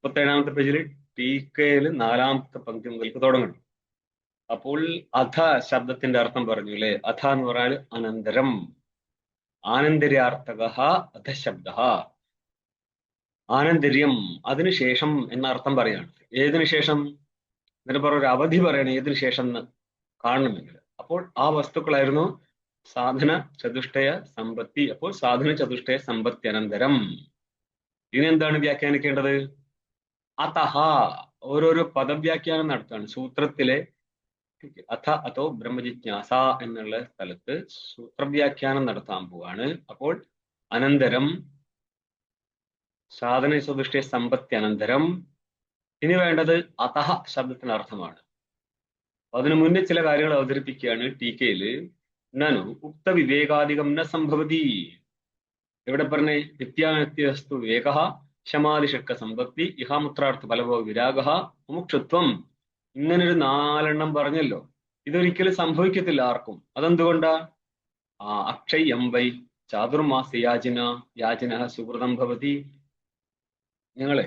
37ാമത്തെ പേജിൽ ടീക്കയിൽ 4ാമത്തെ പങ്ക്തി മുതൽക്ക് തുടങ്ങണം. അപ്പോൾ അധ ശബ്ദത്തിന്റെ അർത്ഥം പറഞ്ഞു അല്ലെ. അധ എന്ന് പറഞ്ഞാൽ അനന്തരം, ആനന്തര്യാർത്ഥക അധശബ്ദ, ആനന്തര്യം അതിനുശേഷം എന്ന അർത്ഥം പറയാണ്. ഏതിനു ശേഷം എന്നിട്ട് പറഞ്ഞ ഒരു അവധി പറയണം ഏതിനു ശേഷം എന്ന് കാണണമെങ്കിൽ. അപ്പോൾ ആ വസ്തുക്കളായിരുന്നു സാധന ചതുഷ്ടയ സമ്പത്തി. അപ്പോൾ സാധന ചതുഷ്ടയ സമ്പത്തി അനന്തരം. ഇനി എന്താണ് വ്യാഖ്യാനിക്കേണ്ടത്? അതഹ, ഓരോരോ പദവ്യാഖ്യാനം നടത്താണ് സൂത്രത്തിലെ. അഥ അതോ ബ്രഹ്മജിജ്ഞാസ എന്നുള്ള സ്ഥലത്ത് സൂത്രവ്യാഖ്യാനം നടത്താൻ പോവാണ്. അപ്പോൾ അനന്തരം സാധന ചതുഷ്ടയ സമ്പത്തി അനന്തരം. ഇനി വേണ്ടത് അതഹ ശബ്ദത്തിന് അർത്ഥമാണ്. അതിനു മുന്നേ ചില കാര്യങ്ങൾ അവതരിപ്പിക്കുകയാണ് ടീക്കയില്. നനു ഉക്ത വിവേകാധികം ന സംഭവതി. എവിടെ പറഞ്ഞേ? നിത്യാനിത്യസ്തു വിവേക ക്ഷമാതിഷക്ക സമ്പത്തി ഇഹാമുത്രാർത്ഥ ഫലഭോ വിരാഗ മുമുക്ഷുത്വം. ഇങ്ങനൊരു 4 പറഞ്ഞല്ലോ. ഇതൊരിക്കലും സംഭവിക്കത്തില്ല ആർക്കും. അതെന്തുകൊണ്ടാ? അക്ഷയം വൈ ചാതുർമാസ യാചന സുഹൃതം ഭവതി. ഞങ്ങളെ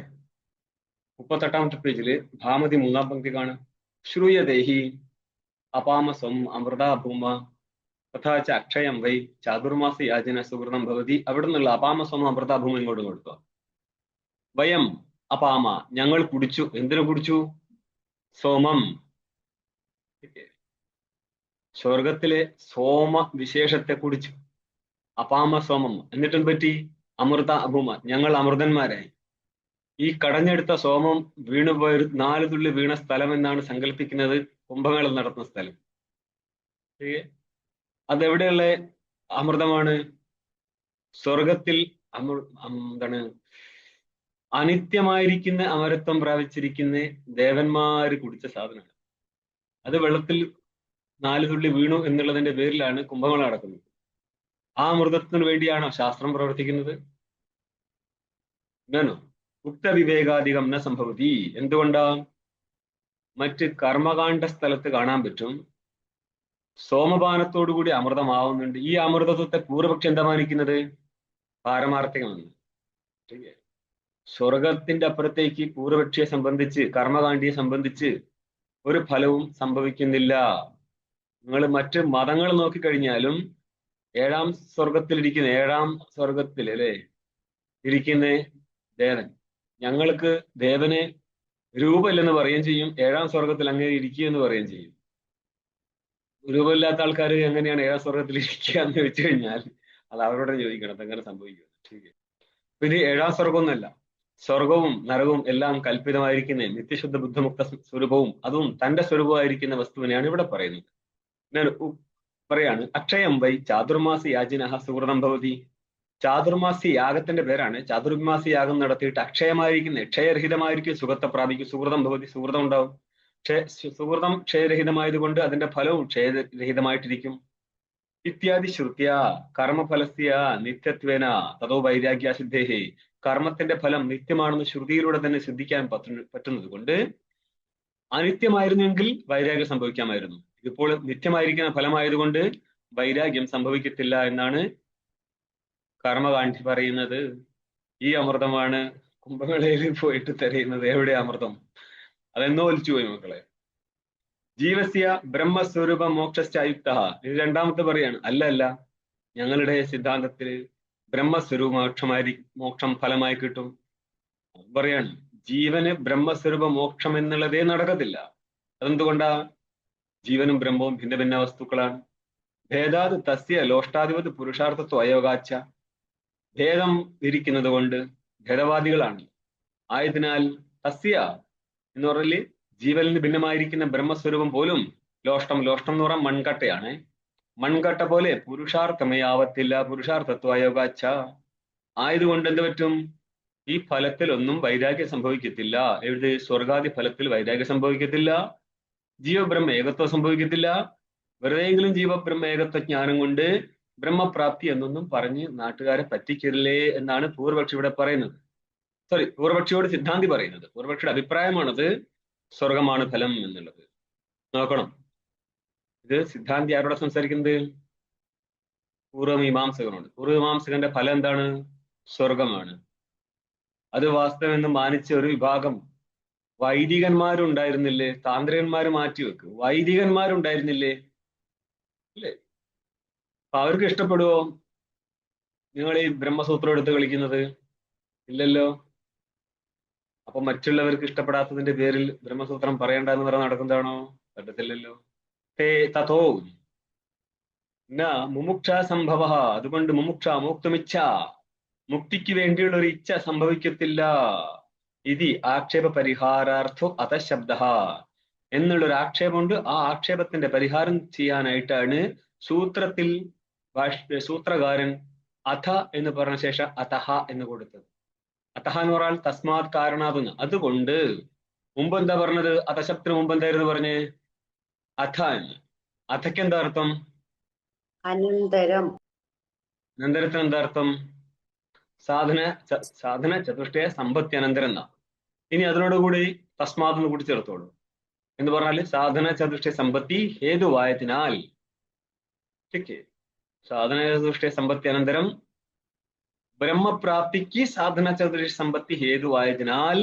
38ാമത്തെ പേജില് ഭാമതി 3ാം പങ്ക്തി കാണാം. ശ്രൂയദേഹി അപാമസ്വം അമൃതാഭൂമ തഥാച്ച അക്ഷയം വൈ ചാതുർമാസ യാചന സുഹൃതം ഭവതി. അവിടെ നിന്നുള്ള അപാമസ്വം അമൃതാഭൂമ ഇങ്ങോട്ട് കൊടുക്കുക. വയം അപാമ, ഞങ്ങൾ കുടിച്ചു. എന്തിനു കുടിച്ചു? സോമം, സ്വർഗത്തിലെ സോമ വിശേഷത്തെ കുടിച്ചു. അപാമ സോമം. എന്നിട്ടും പറ്റി അമൃത അഭൂമ, ഞങ്ങൾ അമൃതന്മാരായി. ഈ കടഞ്ഞെടുത്ത സോമം വീണുപോയ 4 തുള്ളി വീണ സ്ഥലം എന്നാണ് സങ്കല്പിക്കുന്നത് കുംഭമേളം നടത്തുന്ന സ്ഥലം. അതെവിടെയുള്ള അമൃതമാണ്? സ്വർഗത്തിൽ എന്താണ് അനിത്യമായിരിക്കുന്ന അമരത്വം പ്രാപിച്ചിരിക്കുന്ന ദേവന്മാര് കുടിച്ച സാധനമാണ്. അത് വെള്ളത്തിൽ 4 തുള്ളി വീണു എന്നുള്ളതിന്റെ പേരിലാണ് കുംഭമേള നടക്കുന്നത്. ആ അമൃതത്തിന് വേണ്ടിയാണോ ശാസ്ത്രം പ്രവർത്തിക്കുന്നത്? ഞാനോ ഉക്ത വിവേകാധികം ന സംഭവതി. എന്തുകൊണ്ടാ? മറ്റ് കർമ്മകാണ്ഡ സ്ഥലത്ത് കാണാൻ പറ്റും സോമപാനത്തോടുകൂടി അമൃതമാവുന്നുണ്ട്. ഈ അമൃതത്വത്തെ പൂർവപക്ഷി എന്താ മാനിക്കുന്നത്? പാരമാർത്ഥികമെന്ന്. സ്വർഗത്തിന്റെ അപ്പുറത്തേക്ക് പൂർവപക്ഷിയെ സംബന്ധിച്ച്, കർമ്മകാണ്ഡിയെ സംബന്ധിച്ച് ഒരു ഫലവും സംഭവിക്കുന്നില്ല. നിങ്ങൾ മറ്റ് മതങ്ങൾ നോക്കിക്കഴിഞ്ഞാലും 7ാം സ്വർഗത്തിലിരിക്കുന്ന 7ാം സ്വർഗത്തിൽ അല്ലെ ഇരിക്കുന്ന ദേവൻ, ഞങ്ങൾക്ക് ദേവനെ രൂപമില്ലെന്ന് പറയുകയും ചെയ്യും. 7ാം സ്വർഗത്തിൽ അങ്ങനെ ഇരിക്കുക എന്ന് പറയുകയും ചെയ്യും. രൂപമില്ലാത്ത ആൾക്കാർ എങ്ങനെയാണ് 7ാം സ്വർഗത്തിൽ ഇരിക്കുക എന്ന് വെച്ച് കഴിഞ്ഞാൽ അത് അവരോട് ചോദിക്കണം എങ്ങനെ സംഭവിക്കും. പിന്നെ 7ാം സ്വർഗമൊന്നുമല്ല, സ്വർഗവും നരകവും എല്ലാം കൽപ്പിതമായിരിക്കുന്ന നിത്യശുദ്ധ ബുദ്ധമുക്ത സ്വരൂപവും അതും തന്റെ സ്വരൂപമായിരിക്കുന്ന വസ്തുവിനെയാണ് ഇവിടെ പറയുന്നത്. ഞാൻ പറയാണ് അക്ഷയം വൈ ചാതുർമാസ യാചിന സുഹൃതം ഭവതി. ചാതുർമാസി യാഗത്തിന്റെ പേരാണ്. ചാതുർമാസി യാഗം നടത്തിയിട്ട് അക്ഷയമായിരിക്കുന്ന ക്ഷയരഹിതമായിരിക്കും സുഖത്തെ പ്രാപിക്കും. സുഹൃതം ഭവതി, സുഹൃതം ഉണ്ടാവും. സുഹൃതം ക്ഷയരഹിതമായതുകൊണ്ട് അതിന്റെ ഫലവും ക്ഷയരഹിതമായിട്ടിരിക്കും. ഇത്യാദി ശ്രുത്യ കർമ്മഫലസ്യ നിത്യത്വേന തതോ വൈരാഗ്യാസിദ്ധേഹി. കർമ്മത്തിന്റെ ഫലം നിത്യമാണെന്ന് ശ്രുതിയിലൂടെ തന്നെ സിദ്ധിക്കാൻ പറ്റുന്നത് കൊണ്ട് അനിത്യമായിരുന്നെങ്കിൽ വൈരാഗ്യം സംഭവിക്കാമായിരുന്നു. ഇതിപ്പോൾ നിത്യമായിരിക്കുന്ന ഫലമായതുകൊണ്ട് വൈരാഗ്യം സംഭവിക്കത്തില്ല എന്നാണ് കർമ്മകാണ്ഡി പറയുന്നത്. ഈ അമൃതമാണ് കുംഭമേളയിൽ പോയിട്ട് തെരയുന്നത്. എവിടെ അമൃതം? അതെന്നോ ഒലിച്ചു പോയി മക്കളെ. ജീവസ്യ ബ്രഹ്മസ്വരൂപ മോക്ഷശ്ചായുക്ത. ഇത് 2ാമത്തെ പറയാണ്. അല്ല, ഞങ്ങളുടെ സിദ്ധാന്തത്തിൽ ബ്രഹ്മസ്വരൂപ മോക്ഷം ഫലമായി കിട്ടും. പറയാണ് ജീവന് ബ്രഹ്മസ്വരൂപ മോക്ഷം എന്നുള്ളതേ നടക്കത്തില്ല. അതെന്തുകൊണ്ടാ? ജീവനും ബ്രഹ്മവും ഭിന്ന ഭിന്ന വസ്തുക്കളാണ്. ഭേദാത് തസ്യ ലോഷ്ടാധിപത് പുരുഷാർത്ഥത്വ അയോഗാച്ച. ഭേദം ഇരിക്കുന്നത് കൊണ്ട് ഭേദവാദികളാണ്. ആയതിനാൽ തസ്യ എന്ന് പറഞ്ഞാല് ജീവനിൽ ഭിന്നമായിരിക്കുന്ന ബ്രഹ്മസ്വരൂപം പോലും ലോഷ്ടം എന്ന് പറഞ്ഞാൽ മൺകട്ടയാണ്. മൺകട്ട പോലെ പുരുഷാർത്ഥമയാവത്തില്ല. പുരുഷാർത്ഥത്വ അയോഗാച്ച. ആയതുകൊണ്ട് എന്ത് പറ്റും? ഈ ഫലത്തിൽ ഒന്നും വൈരാഗ്യം സംഭവിക്കത്തില്ല. എഴുതി സ്വർഗാദി ഫലത്തിൽ വൈരാഗ്യം സംഭവിക്കത്തില്ല. ജീവബ്രഹ്മ ഏകത്വം സംഭവിക്കത്തില്ല. വെറുതെയെങ്കിലും ജീവബ്രഹ്മ ഏകത്വ ജ്ഞാനം കൊണ്ട് ബ്രഹ്മപ്രാപ്തി എന്നൊന്നും പറഞ്ഞ് നാട്ടുകാരെ പറ്റിക്കരുതേ എന്നാണ് പൂർവപക്ഷി ഇവിടെ പറയുന്നത്. പൂർവപക്ഷിയോട് സിദ്ധാന്തി പറയുന്നത്. പൂർവപക്ഷിയുടെ അഭിപ്രായമാണത് സ്വർഗമാണ് ഫലം എന്നുള്ളത്. നോക്കണം, ഇത് സിദ്ധാന്തി ആരോടെ സംസാരിക്കുന്നത്? പൂർവമീമാംസകനോട്. പൂർവമീമാംസകന്റെ ഫലം എന്താണ്? സ്വർഗമാണ്. അത് വാസ്തവമെന്ന് മാനിച്ച ഒരു വിഭാഗം വൈദികന്മാരുണ്ടായിരുന്നില്ലേ? താന്ത്രികന്മാര് മാറ്റിവെക്ക്, വൈദികന്മാരുണ്ടായിരുന്നില്ലേ? ഇല്ലേ? അപ്പൊ അവർക്ക് ഇഷ്ടപ്പെടുവോ നിങ്ങൾ ഈ ബ്രഹ്മസൂത്രം എടുത്ത് കളിക്കുന്നത്? ഇല്ലല്ലോ. അപ്പൊ മറ്റുള്ളവർക്ക് ഇഷ്ടപ്പെടാത്തതിന്റെ പേരിൽ ബ്രഹ്മസൂത്രം പറയണ്ട എന്ന് പറഞ്ഞ് നടക്കുന്നതാണോ? പറ്റത്തില്ലല്ലോ. തേ തഥോ ന മുമുക്ഷ സംഭവ, അതുകൊണ്ട് മുമുക്ഷ മോക്തുമിച്ഛ, മുക്തിക്ക് വേണ്ടിയുള്ള ഒരു ഇച്ഛ സംഭവിക്കത്തില്ല. ഇതി ആക്ഷേപ പരിഹാരാർത്ഥോ അധശബ്ദ എന്നുള്ളൊരു ആക്ഷേപമുണ്ട്. ആ ആക്ഷേപത്തിന്റെ പരിഹാരം ചെയ്യാനായിട്ടാണ് സൂത്രത്തിൽ സൂത്രകാരൻ അഥ എന്ന് പറഞ്ഞ ശേഷം അതഹ എന്ന് കൊടുത്തത്. അതഹ എന്ന് പറഞ്ഞാൽ തസ്മാത് കാരണാതുന്ന, അതുകൊണ്ട്. മുമ്പ് എന്താ പറഞ്ഞത്? അധശബ്ദത്തിന് മുമ്പ് എന്തായിരുന്നു പറഞ്ഞ്? അഥ എന്ന്. അഥയ്ക്ക് എന്താ അർത്ഥം? അനന്തരം. അനന്തരത്തിന് എന്താ അർത്ഥം? സാധന ചതുഷ്ടയ സമ്പത്തി അനന്തരം എന്നാ. ഇനി അതിനോടുകൂടി തസ്മാതെന്ന് കൂടി ചേർത്തോളൂ. എന്ന് പറഞ്ഞാല് സാധന ചതുഷ്ടയ സമ്പത്തി ഹേതുവായതിനാൽ. സാധന ചതുഷ്ടയ സമ്പത്തി അനന്തരം ബ്രഹ്മപ്രാപ്തിക്ക് സാധന ചതുഷ്ടയ സമ്പത്തി ഹേതുവായതിനാൽ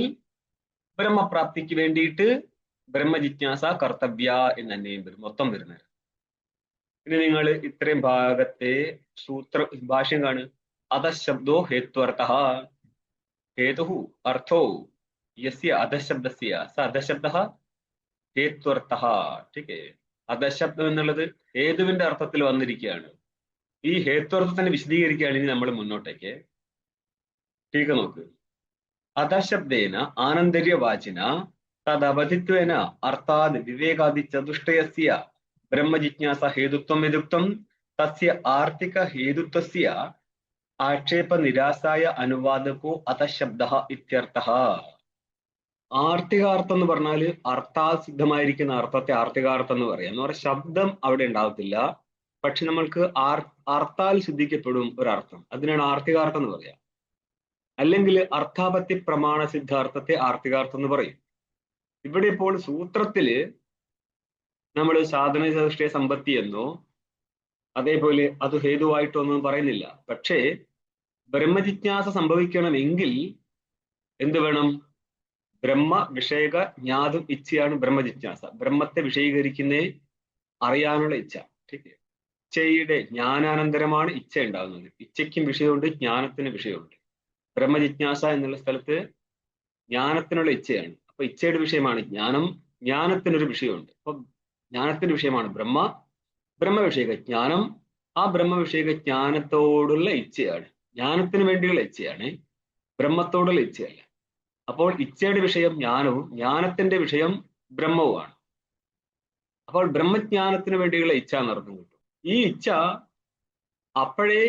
ബ്രഹ്മപ്രാപ്തിക്ക് വേണ്ടിയിട്ട് ബ്രഹ്മജിജ്ഞാസ കർത്തവ്യ എന്ന് തന്നെയും വരും, മൊത്തം വരുന്നത്. ഇനി നിങ്ങൾ ഇത്രയും ഭാഗത്തെ ഭാഷ്യം കാണുക. അധശബ്ദോ ഹേത്വർത്ഥ, ഹേതു അർത്ഥോ യസ്യ അധശബ്ദസ്യ സ അധശബ്ദഃ ഹേത്വർത്ഥഃ. ടീക്കേ, അധശബ്ദം എന്നുള്ളത് ഹേതുവിന്റെ അർത്ഥത്തിൽ വന്നിരിക്കുകയാണ്. ഈ ഹേത്വർത്ഥത്തിനെ വിശദീകരിക്കുകയാണ് ഇനി നമ്മൾ മുന്നോട്ടേക്ക്. ടീക്ക നോക്ക്. അധശബ്ദേന ആനന്തര്യവാചിന തദവധിത്വേന അർത്ഥാത് വിവേകാദി ചതുഷ്ടയസ്യ ബ്രഹ്മജിജ്ഞാസ ഹേതുത്വം യദുക്തം തസ്യ ആർത്തിക ഹേതുത്വസ്യ ആക്ഷേപ നിരാസായ അനുവാദകോ അധശബ്ദഃ ഇത്യർത്ഥഃ. ആർത്തികാർത്ഥം എന്ന് പറഞ്ഞാൽ അർത്ഥാൽ സിദ്ധമായിരിക്കുന്ന അർത്ഥത്തെ ആർത്തികാർത്ഥം എന്ന് പറയാം. എന്ന് പറഞ്ഞാൽ ശബ്ദം അവിടെ ഉണ്ടാവത്തില്ല, പക്ഷെ നമ്മൾക്ക് അർത്ഥാൽ സിദ്ധിക്കപ്പെടും ഒരർത്ഥം, അതിനാണ് ആർത്തികാർത്ഥം എന്ന് പറയാം. അല്ലെങ്കിൽ അർത്ഥാപത്തി പ്രമാണ സിദ്ധാർത്ഥത്തെ ആർത്തികാർത്ഥം എന്ന് പറയും. ഇവിടെ ഇപ്പോൾ സൂത്രത്തില് നമ്മൾ സാധന ചതുഷ്ടയ സമ്പത്തി എന്നോ അതേപോലെ അത് ഹേതുവായിട്ടൊന്നും പറയുന്നില്ല. പക്ഷേ ബ്രഹ്മജിജ്ഞാസ സംഭവിക്കണമെങ്കിൽ എന്ത് വേണം? ബ്രഹ്മ വിഷയക ജ്ഞാതും ഇച്ഛയാണ് ബ്രഹ്മജിജ്ഞാസ. ബ്രഹ്മത്തെ വിഷയീകരിക്കുന്ന അറിയാനുള്ള ഇച്ഛ. ഇച്ഛയുടെ ജ്ഞാനാനന്തരമാണ് ഇച്ഛ ഉണ്ടാകുന്നത്. ഇച്ഛയ്ക്കും വിഷയമുണ്ട്, ജ്ഞാനത്തിന് വിഷയമുണ്ട്. ബ്രഹ്മജിജ്ഞാസ എന്നുള്ള സ്ഥലത്ത് ജ്ഞാനത്തിനുള്ള ഇച്ഛയാണ്. അപ്പൊ ഇച്ഛയുടെ വിഷയമാണ് ജ്ഞാനം, ജ്ഞാനത്തിനൊരു വിഷയമുണ്ട്. അപ്പൊ ജ്ഞാനത്തിന്റെ വിഷയമാണ് ബ്രഹ്മവിഷയക ജ്ഞാനം. ആ ബ്രഹ്മവിഷയക ജ്ഞാനത്തോടുള്ള ഇച്ഛയാണ്, ജ്ഞാനത്തിന് വേണ്ടിയുള്ള ഇച്ഛയാണ്, ബ്രഹ്മത്തോടുള്ള ഇച്ഛയല്ല. അപ്പോൾ ഇച്ഛയുടെ വിഷയം ജ്ഞാനവും ജ്ഞാനത്തിന്റെ വിഷയം ബ്രഹ്മവുമാണ്. അപ്പോൾ ബ്രഹ്മജ്ഞാനത്തിന് വേണ്ടിയുള്ള ഇച്ഛ എന്നർത്ഥം കിട്ടും. ഈ ഇച്ഛ അപ്പോഴേ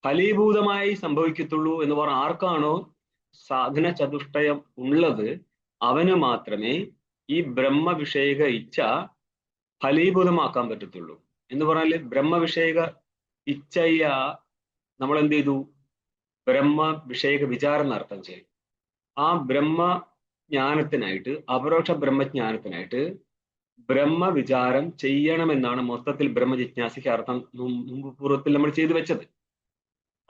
ഫലീഭൂതമായി സംഭവിക്കത്തുള്ളൂ എന്ന് പറഞ്ഞാൽ ആർക്കാണോ സാധന ചതുഷ്ടയം ഉള്ളത് അവന് മാത്രമേ ഈ ബ്രഹ്മവിഷയക ഇച്ഛ ഫലീഭൂതമാക്കാൻ പറ്റത്തുള്ളൂ. എന്ന് പറഞ്ഞാൽ ബ്രഹ്മവിഷയക ഇച്ഛയ നമ്മൾ എന്ത് ചെയ്തു? ബ്രഹ്മവിഷയക വിചാരം എന്നർത്ഥം ചെയ്യും. ആ ബ്രഹ്മജ്ഞാനത്തിനായിട്ട്, അപരോക്ഷ ബ്രഹ്മജ്ഞാനത്തിനായിട്ട് ബ്രഹ്മവിചാരം ചെയ്യണമെന്നാണ് മൊത്തത്തിൽ ബ്രഹ്മജിജ്ഞാസയ്ക്ക് അർത്ഥം മുമ്പ് പൂർവ്വത്തിൽ നമ്മൾ ചെയ്തു വെച്ചത്.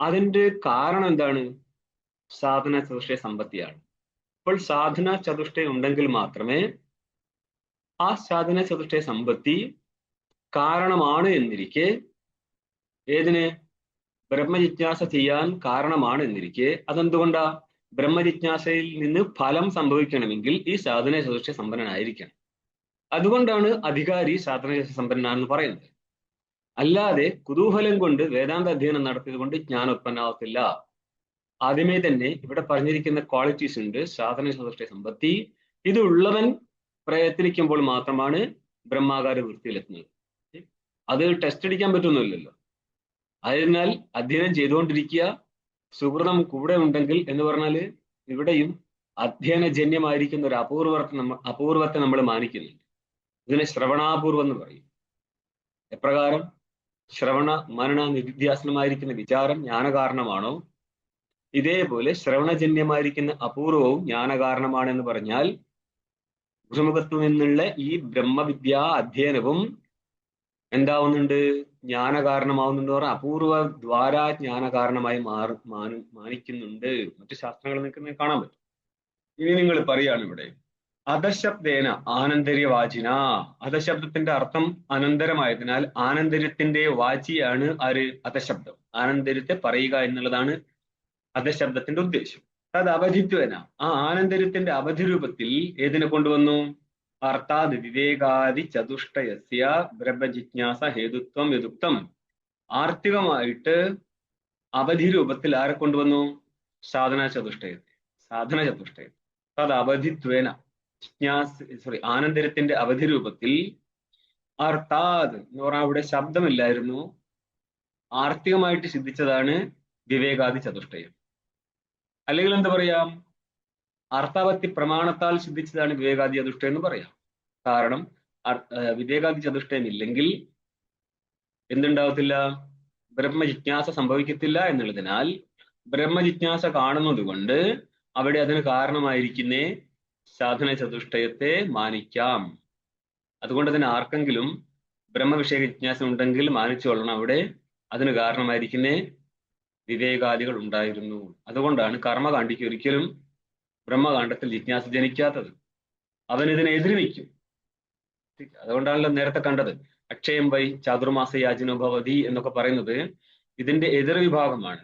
അതിന്റെ കാരണം എന്താണ്? സാധന ചതുഷ്ടയ സമ്പത്തിയാണ്. അപ്പോൾ സാധന ചതുഷ്ടയം ഉണ്ടെങ്കിൽ മാത്രമേ ആ സാധന ചതുഷ്ടയ സമ്പത്തി കാരണമാണ് എന്നിരിക്കെ, ഏതിന്? ബ്രഹ്മജിജ്ഞാസ ചെയ്യാൻ കാരണമാണ് എന്നിരിക്കെ, അതെന്തുകൊണ്ടാ? ബ്രഹ്മജിജ്ഞാസയിൽ നിന്ന് ഫലം സംഭവിക്കണമെങ്കിൽ ഈ സാധന ചതുഷ്ടയ സമ്പന്നനായിരിക്കണം. അതുകൊണ്ടാണ് അധികാരി സാധന സമ്പന്നനാണെന്ന് പറയുന്നത്. അല്ലാതെ കുതൂഹലം കൊണ്ട് വേദാന്ത അധ്യയനം നടത്തിയത് കൊണ്ട് ജ്ഞാനം ഉത്പന്നാവത്തില്ല. ആദ്യമേ തന്നെ ഇവിടെ പറഞ്ഞിരിക്കുന്ന ക്വാളിറ്റീസ് ഉണ്ട്. സാധന ചതുഷ്ടയ സമ്പത്തി ഇത് ഉള്ളവൻ പ്രയത്നിക്കുമ്പോൾ മാത്രമാണ് ബ്രഹ്മാകാര വൃത്തിയിലെത്തുന്നത്. അത് ടെസ്റ്റ് അടിക്കാൻ പറ്റുന്നില്ലല്ലോ. അതിനാൽ അധ്യയനം ചെയ്തുകൊണ്ടിരിക്കുക, സുഹൃതം കൂടെ ഉണ്ടെങ്കിൽ എന്ന് പറഞ്ഞാല് ഇവിടെയും അധ്യയനജന്യമായിരിക്കുന്ന ഒരു അപൂർവത്തെ നമ്മൾ മാനിക്കുന്നുണ്ട്. ഇതിനെ ശ്രവണാപൂർവം എന്ന് പറയും. എപ്രകാരം ശ്രവണ മനന നിധിധ്യാസനമായിരിക്കുന്ന വിചാരം ജ്ഞാനകാരണമാണോ, ഇതേപോലെ ശ്രവണജന്യമായിരിക്കുന്ന അപൂർവവും ജ്ഞാനകാരണമാണെന്ന് പറഞ്ഞാൽ ഗുരുമുഖത്തു നിന്നുള്ള ഈ ബ്രഹ്മവിദ്യാ അധ്യയനവും എന്താവുന്നുണ്ട്? ജ്ഞാന കാരണമാവുന്നുണ്ട് പറഞ്ഞാൽ അപൂർവ ദ്വാരാ ജ്ഞാന കാരണമായി മാനിക്കുന്നുണ്ട്. മറ്റു ശാസ്ത്രങ്ങളിൽ നിൽക്കുന്നത് കാണാൻ പറ്റും. ഇനി നിങ്ങൾ പറയാണ് ഇവിടെ അധശബ്ദേന ആനന്ദര്യവാചിന. അധശബ്ദത്തിന്റെ അർത്ഥം അനന്തരമായതിനാൽ ആനന്ദര്യത്തിന്റെ വാചിയാണ് ആര്? അധശബ്ദം. ആനന്ദര്യത്തെ പറയുക എന്നുള്ളതാണ് അധശബ്ദത്തിന്റെ ഉദ്ദേശം. അത് അവധിത്വേന, ആ ആനന്ദര്യത്തിന്റെ അവധി രൂപത്തിൽ ഏതിനെ കൊണ്ടുവന്നു? അർത്ഥാത് വിവേകാദി ചതുഷ്ടയസ്യ ബ്രഹ്മജിജ്ഞാസ ഹേതുത്വം യദുക്തം. ആർത്തികമായിട്ട് അവധി രൂപത്തിൽ ആരെ കൊണ്ടുവന്നു? സാധന ചതുഷ്ടയത്തെ, സാധന ചതുഷ്ടയത്തെ. അത് അവധിത്വേന ആനന്ദര്യത്തിന്റെ അവധി രൂപത്തിൽ അർത്ഥാത് എന്ന് പറഞ്ഞാൽ അവിടെ ശബ്ദമില്ലായിരുന്നു, ആർത്തികമായിട്ട് സിദ്ധിച്ചതാണ് വിവേകാദി ചതുഷ്ടയം. അല്ലെങ്കിൽ എന്താ പറയാം? അർത്ഥാപത്തി പ്രമാണത്താൽ സിദ്ധിച്ചതാണ് വിവേകാദി ചതുഷ്ടയം എന്ന് പറയാം. കാരണം വിവേകാദി ചതുഷ്ടയം ഇല്ലെങ്കിൽ എന്തുണ്ടാവത്തില്ല? ബ്രഹ്മജിജ്ഞാസ സംഭവിക്കത്തില്ല എന്നുള്ളതിനാൽ ബ്രഹ്മജിജ്ഞാസ കാണുന്നത് കൊണ്ട് അവിടെ അതിന് കാരണമായിരിക്കുന്ന സാധന ചതുഷ്ടയത്തെ മാനിക്കാം. അതുകൊണ്ട് തന്നെ ആർക്കെങ്കിലും ബ്രഹ്മവിഷയ ജിജ്ഞാസ ഉണ്ടെങ്കിൽ മാനിച്ചുകൊള്ളണം, അവിടെ അതിന് കാരണമായിരിക്കുന്ന വിവേകാദികൾ ഉണ്ടായിരുന്നു. അതുകൊണ്ടാണ് കർമ്മകാണ്ഡിക്ക് ഒരിക്കലും ബ്രഹ്മകാണ്ഡത്തിൽ ജിജ്ഞാസ ജനിക്കാത്തത്. അവൻ ഇതിനെ എതിര് നിൽക്കും. അതുകൊണ്ടാണല്ലോ നേരത്തെ കണ്ടത് അക്ഷയം വൈ ചാതുർമാസ യാചനോ ഭവതി എന്നൊക്കെ പറയുന്നത് ഇതിന്റെ എതിർ വിഭാഗമാണ്.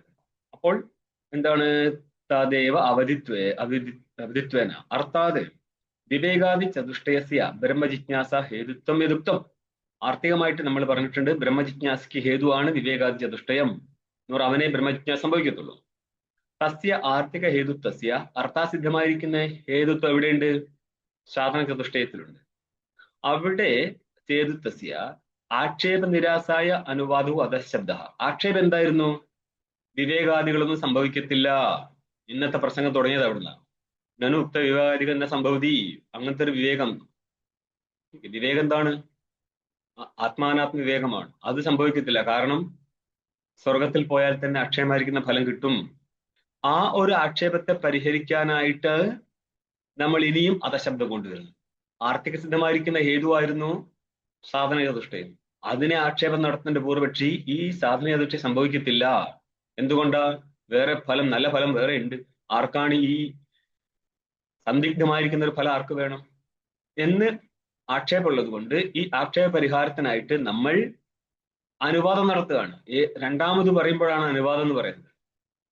അപ്പോൾ എന്താണ്? തദേവ അവധിത്വേന അർത്ഥാത് വിവേകാദി ചതുഷ്ടയസ്യ ബ്രഹ്മജിജ്ഞാസ ഹേതുത്വം യദുക്തം. ആർത്തികമായിട്ട് നമ്മൾ പറഞ്ഞിട്ടുണ്ട് ബ്രഹ്മജിജ്ഞാസയ്ക്ക് ഹേതുവാണ് വിവേകാദി ചതുഷ്ടയം എന്ന് പറഞ്ഞാൽ അവനെ ബ്രഹ്മജിജ്ഞാസ സംഭവിക്കത്തുള്ളൂ. തസ്യ ആർത്തിക ഹേതുത്വസ്യ, അർത്ഥാസിദ്ധമായിരിക്കുന്ന ഹേതുത്വം എവിടെയുണ്ട്? സാധന ചതുഷ്ടയത്തിലുണ്ട്. അവിടെ ഹേതുത്വസ്യ ആക്ഷേപ നിരാസായ അനുവാദവും അധശബ്ദ. ആക്ഷേപം എന്തായിരുന്നു? വിവേകാദികളൊന്നും സംഭവിക്കത്തില്ല. ഇന്നത്തെ പ്രസംഗം തുടങ്ങിയത് അവിടുന്ന്. നനു ഉക്ത വിവേകാദികൾ എന്ന സംഭവതി. അങ്ങനത്തെ ഒരു വിവേകം, വിവേകം എന്താണ്? ആത്മാനാത്മ വിവേകമാണ്. അത് സംഭവിക്കത്തില്ല. കാരണം സ്വർഗത്തിൽ പോയാൽ തന്നെ അക്ഷയമായിരിക്കുന്ന ഫലം കിട്ടും. ആ ഒരു ആക്ഷേപത്തെ പരിഹരിക്കാനായിട്ട് നമ്മൾ ഇനിയും അധശബ്ദം കൊണ്ടുവരുന്നു. ആർത്തിക സിദ്ധമായിരിക്കുന്ന ഹേതുവായിരുന്നു സാധന ചതുഷ്ടയം. അതിനെ ആക്ഷേപം നടത്തുന്നതിന്റെ പൂർവപക്ഷി ഈ സാധന ചതുഷ്ടയം സംഭവിക്കത്തില്ല. എന്തുകൊണ്ടാ? വേറെ ഫലം, നല്ല ഫലം വേറെ ഉണ്ട്. ആർക്കാണ് ഈ സന്ദിഗ്ധമായിരിക്കുന്ന ഒരു ഫലം ആർക്ക് വേണം എന്ന് ആക്ഷേപമുള്ളത് കൊണ്ട് ഈ ആക്ഷേപ പരിഹാരത്തിനായിട്ട് നമ്മൾ അനുവാദം നടത്തുകയാണ്. രണ്ടാമത് പറയുമ്പോഴാണ് അനുവാദം എന്ന് പറയുന്നത്.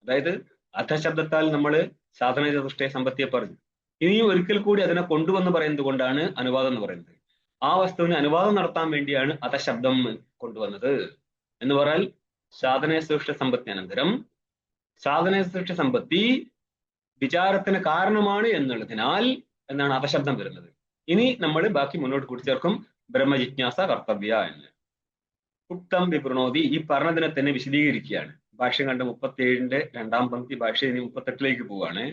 അതായത് അധശബ്ദത്താൽ നമ്മൾ സാധന ചതുഷ്ടയ സമ്പത്തിയെ പറഞ്ഞു. ഇനിയും ഒരിക്കൽ കൂടി അതിനെ കൊണ്ടുവന്ന് പറയുന്നത് കൊണ്ടാണ് അനുവാദം എന്ന് പറയുന്നത്. ആ വസ്തുവിന് അനുവാദം നടത്താൻ വേണ്ടിയാണ് അധശബ്ദം കൊണ്ടുവന്നത്. എന്ന് പറഞ്ഞാൽ സാധന സൃഷ്ട സമ്പത്തി അനന്തരം സാധന സൃഷ്ട സമ്പത്തി വിചാരത്തിന് കാരണമാണ് എന്നുള്ളതിനാൽ എന്നാണ് അധശബ്ദം വരുന്നത്. ഇനി നമ്മൾ ബാക്കി മുന്നോട്ട് കൂട്ടിച്ചേർക്കും ബ്രഹ്മജിജ്ഞാസ കർത്തവ്യ എന്ന്. ഉക്തം വിപ്രണോതി, ഈ പറഞ്ഞതിനെ തന്നെ വിശദീകരിക്കുകയാണ്. ഭാഷ്യം കണ്ട് 37ന്റെ രണ്ടാം പങ്ക്തി ഭാഷ്യം ഇനി 38ലേക്ക് പോവാണ്.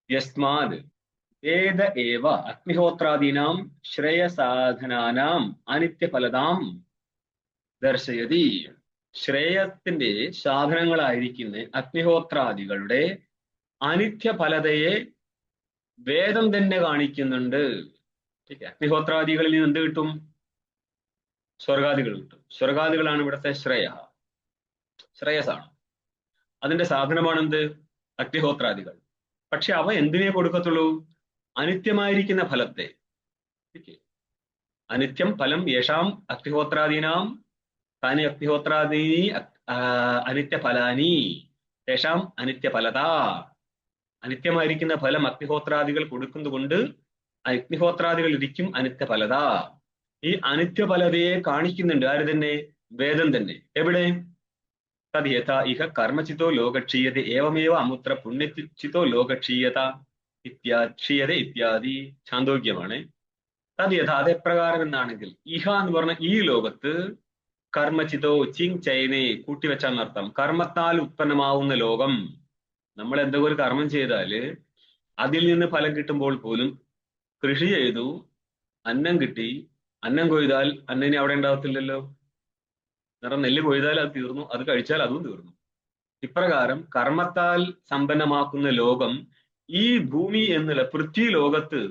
യസ്മാത് വേദ ഏവ അഗ്നിഹോത്രാദീനാം ശ്രേയസാധനാനാം അനിത്യഫലതാം ദർശയതി. ശ്രേയത്തിന്റെ സാധനങ്ങളായിരിക്കുന്ന അഗ്നിഹോത്രാദികളുടെ അനിത്യഫലതയെ വേദം തന്നെ കാണിക്കുന്നുണ്ട്. അഗ്നിഹോത്രാദികളിൽ നിന്ന് എന്ത് കിട്ടും? സ്വർഗാദികൾ കിട്ടും. സ്വർഗാദികളാണ് ഇവിടുത്തെ ശ്രേയസാണ്. അതിന്റെ സാധനമാണ് എന്ത്? അഗ്നിഹോത്രാദികൾ. പക്ഷെ അവ എന്തിനെ കൊടുക്കത്തുള്ളൂ? അനിത്യമായിരിക്കുന്ന ഫലത്തെ. അനിത്യം ഫലം യേശാം അഗ്നിഹോത്രാദീനാം താനി അഗ്നിഹോത്രാദീനി അനിത്യഫലാനി യേശാം അനിത്യഫലത. അനിത്യമായിരിക്കുന്ന ഫലം അഗ്നിഹോത്രാദികൾ കൊടുക്കുന്നത് കൊണ്ട് അഗ്നിഹോത്രാദികൾ ഇരിക്കും അനിത്യഫലത. ഈ അനിത്യഫലതയെ കാണിക്കുന്നുണ്ട് ആര് തന്നെ? വേദം തന്നെ. എവിടെ? തത് യഥാ ഇഹ കർമ്മചിത്തോ ലോകക്ഷീയത ഏവമേവ അമുത്ര പുണ്യചിത്തോ ലോകക്ഷീയത ക്ഷീയത ഇത്യാദി ഛാന്തോഗ്യമാണ്. തത് യഥാ അതെപ്രകാരം എന്നാണെങ്കിൽ ഇഹ എന്ന് പറഞ്ഞ ഈ ലോകത്ത് കർമ്മചിതോ ചിങ് ചൈനെ കൂട്ടിവെച്ചാന്നർത്ഥം. കർമ്മത്താൽ ഉത്പന്നമാവുന്ന ലോകം. നമ്മൾ എന്തെങ്കിലും ഒരു കർമ്മം ചെയ്താല് അതിൽ നിന്ന് ഫലം കിട്ടുമ്പോൾ പോലും കൃഷി ചെയ്തു, അന്നം കിട്ടി, അന്നം കൊയ്താൽ അന്നിനി അവിടെ ഉണ്ടാവത്തില്ലല്ലോ. കാരണം നെല്ല് കൊയ്താൽ അത് തീർന്നു, അത് കഴിച്ചാൽ അതും തീർന്നു. ഇപ്രകാരം കർമ്മത്താൽ സമ്പന്നമാക്കുന്ന ലോകം ഈ ഭൂമി എന്നുള്ള പൃഥ്വി ലോകത്ത്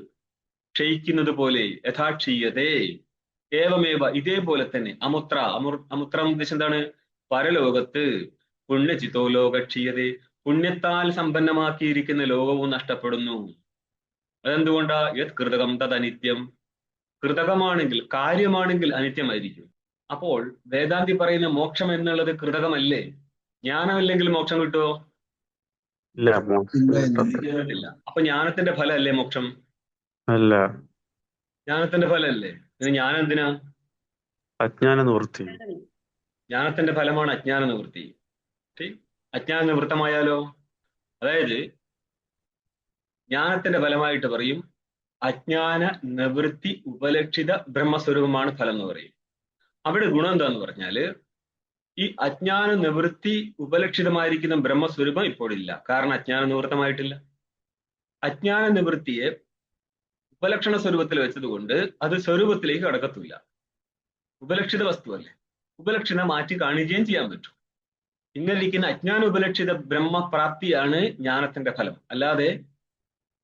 ക്ഷയിക്കുന്നത് പോലെ യഥാക്ഷീയതേ ഏവമേവ ഇതേപോലെ തന്നെ അമുത്ര ഉദ്ദേശം എന്താണ്? പരലോകത്ത് പുണ്യചിത്തോ ലോകക്ഷീയതേ, പുണ്യത്താൽ സമ്പന്നമാക്കിയിരിക്കുന്ന ലോകവും നഷ്ടപ്പെടുന്നു. അതെന്തുകൊണ്ടാ? യത് കൃതകം തത് അനിത്യം, കൃതകമാണെങ്കിൽ കാര്യമാണെങ്കിൽ അനിത്യമായിരിക്കും. അപ്പോൾ വേദാന്തി പറയുന്ന മോക്ഷം എന്നുള്ളത് കൃതകമല്ലേ? ജ്ഞാനമില്ലെങ്കിൽ മോക്ഷം കിട്ടുമോ? ഇല്ല, മോക്ഷം കിട്ടത്തില്ല. ഇല്ല. അപ്പൊ ജ്ഞാനത്തിന്റെ ഫലമല്ലേ മോക്ഷം? അല്ല, ജ്ഞാനത്തിന്റെ ഫലമല്ലേ? പിന്നെ ജ്ഞാനം എന്തിനാ? അജ്ഞാന നിവൃത്തി. ജ്ഞാനത്തിന്റെ ഫലമാണ് അജ്ഞാന നിവൃത്തി. അജ്ഞാന നിവൃത്തമായാലോ? അതായത് ജ്ഞാനത്തിന്റെ ഫലമായിട്ട് പറയും അജ്ഞാന നിവൃത്തി ഉപലക്ഷിത ബ്രഹ്മസ്വരൂപമാണ് ഫലം എന്ന് പറയും. അവിടെ ഗുണം എന്താന്ന് പറഞ്ഞാല് ഈ അജ്ഞാന നിവൃത്തി ഉപലക്ഷിതമായിരിക്കുന്ന ബ്രഹ്മസ്വരൂപം ഇപ്പോഴില്ല. കാരണം അജ്ഞാന നിവൃത്തമായിട്ടില്ല. അജ്ഞാന നിവൃത്തിയെ ഉപലക്ഷണ സ്വരൂപത്തിൽ വെച്ചതുകൊണ്ട് അത് സ്വരൂപത്തിലേക്ക് കടക്കത്തില്ല. ഉപലക്ഷിത വസ്തുവല്ലേ, ഉപലക്ഷണം മാറ്റി കാണുകയും ചെയ്യാൻ പറ്റും. ഇങ്ങനെ ഇരിക്കുന്ന അജ്ഞാന ഉപലക്ഷിത ബ്രഹ്മപ്രാപ്തിയാണ് ജ്ഞാനത്തിന്റെ ഫലം, അല്ലാതെ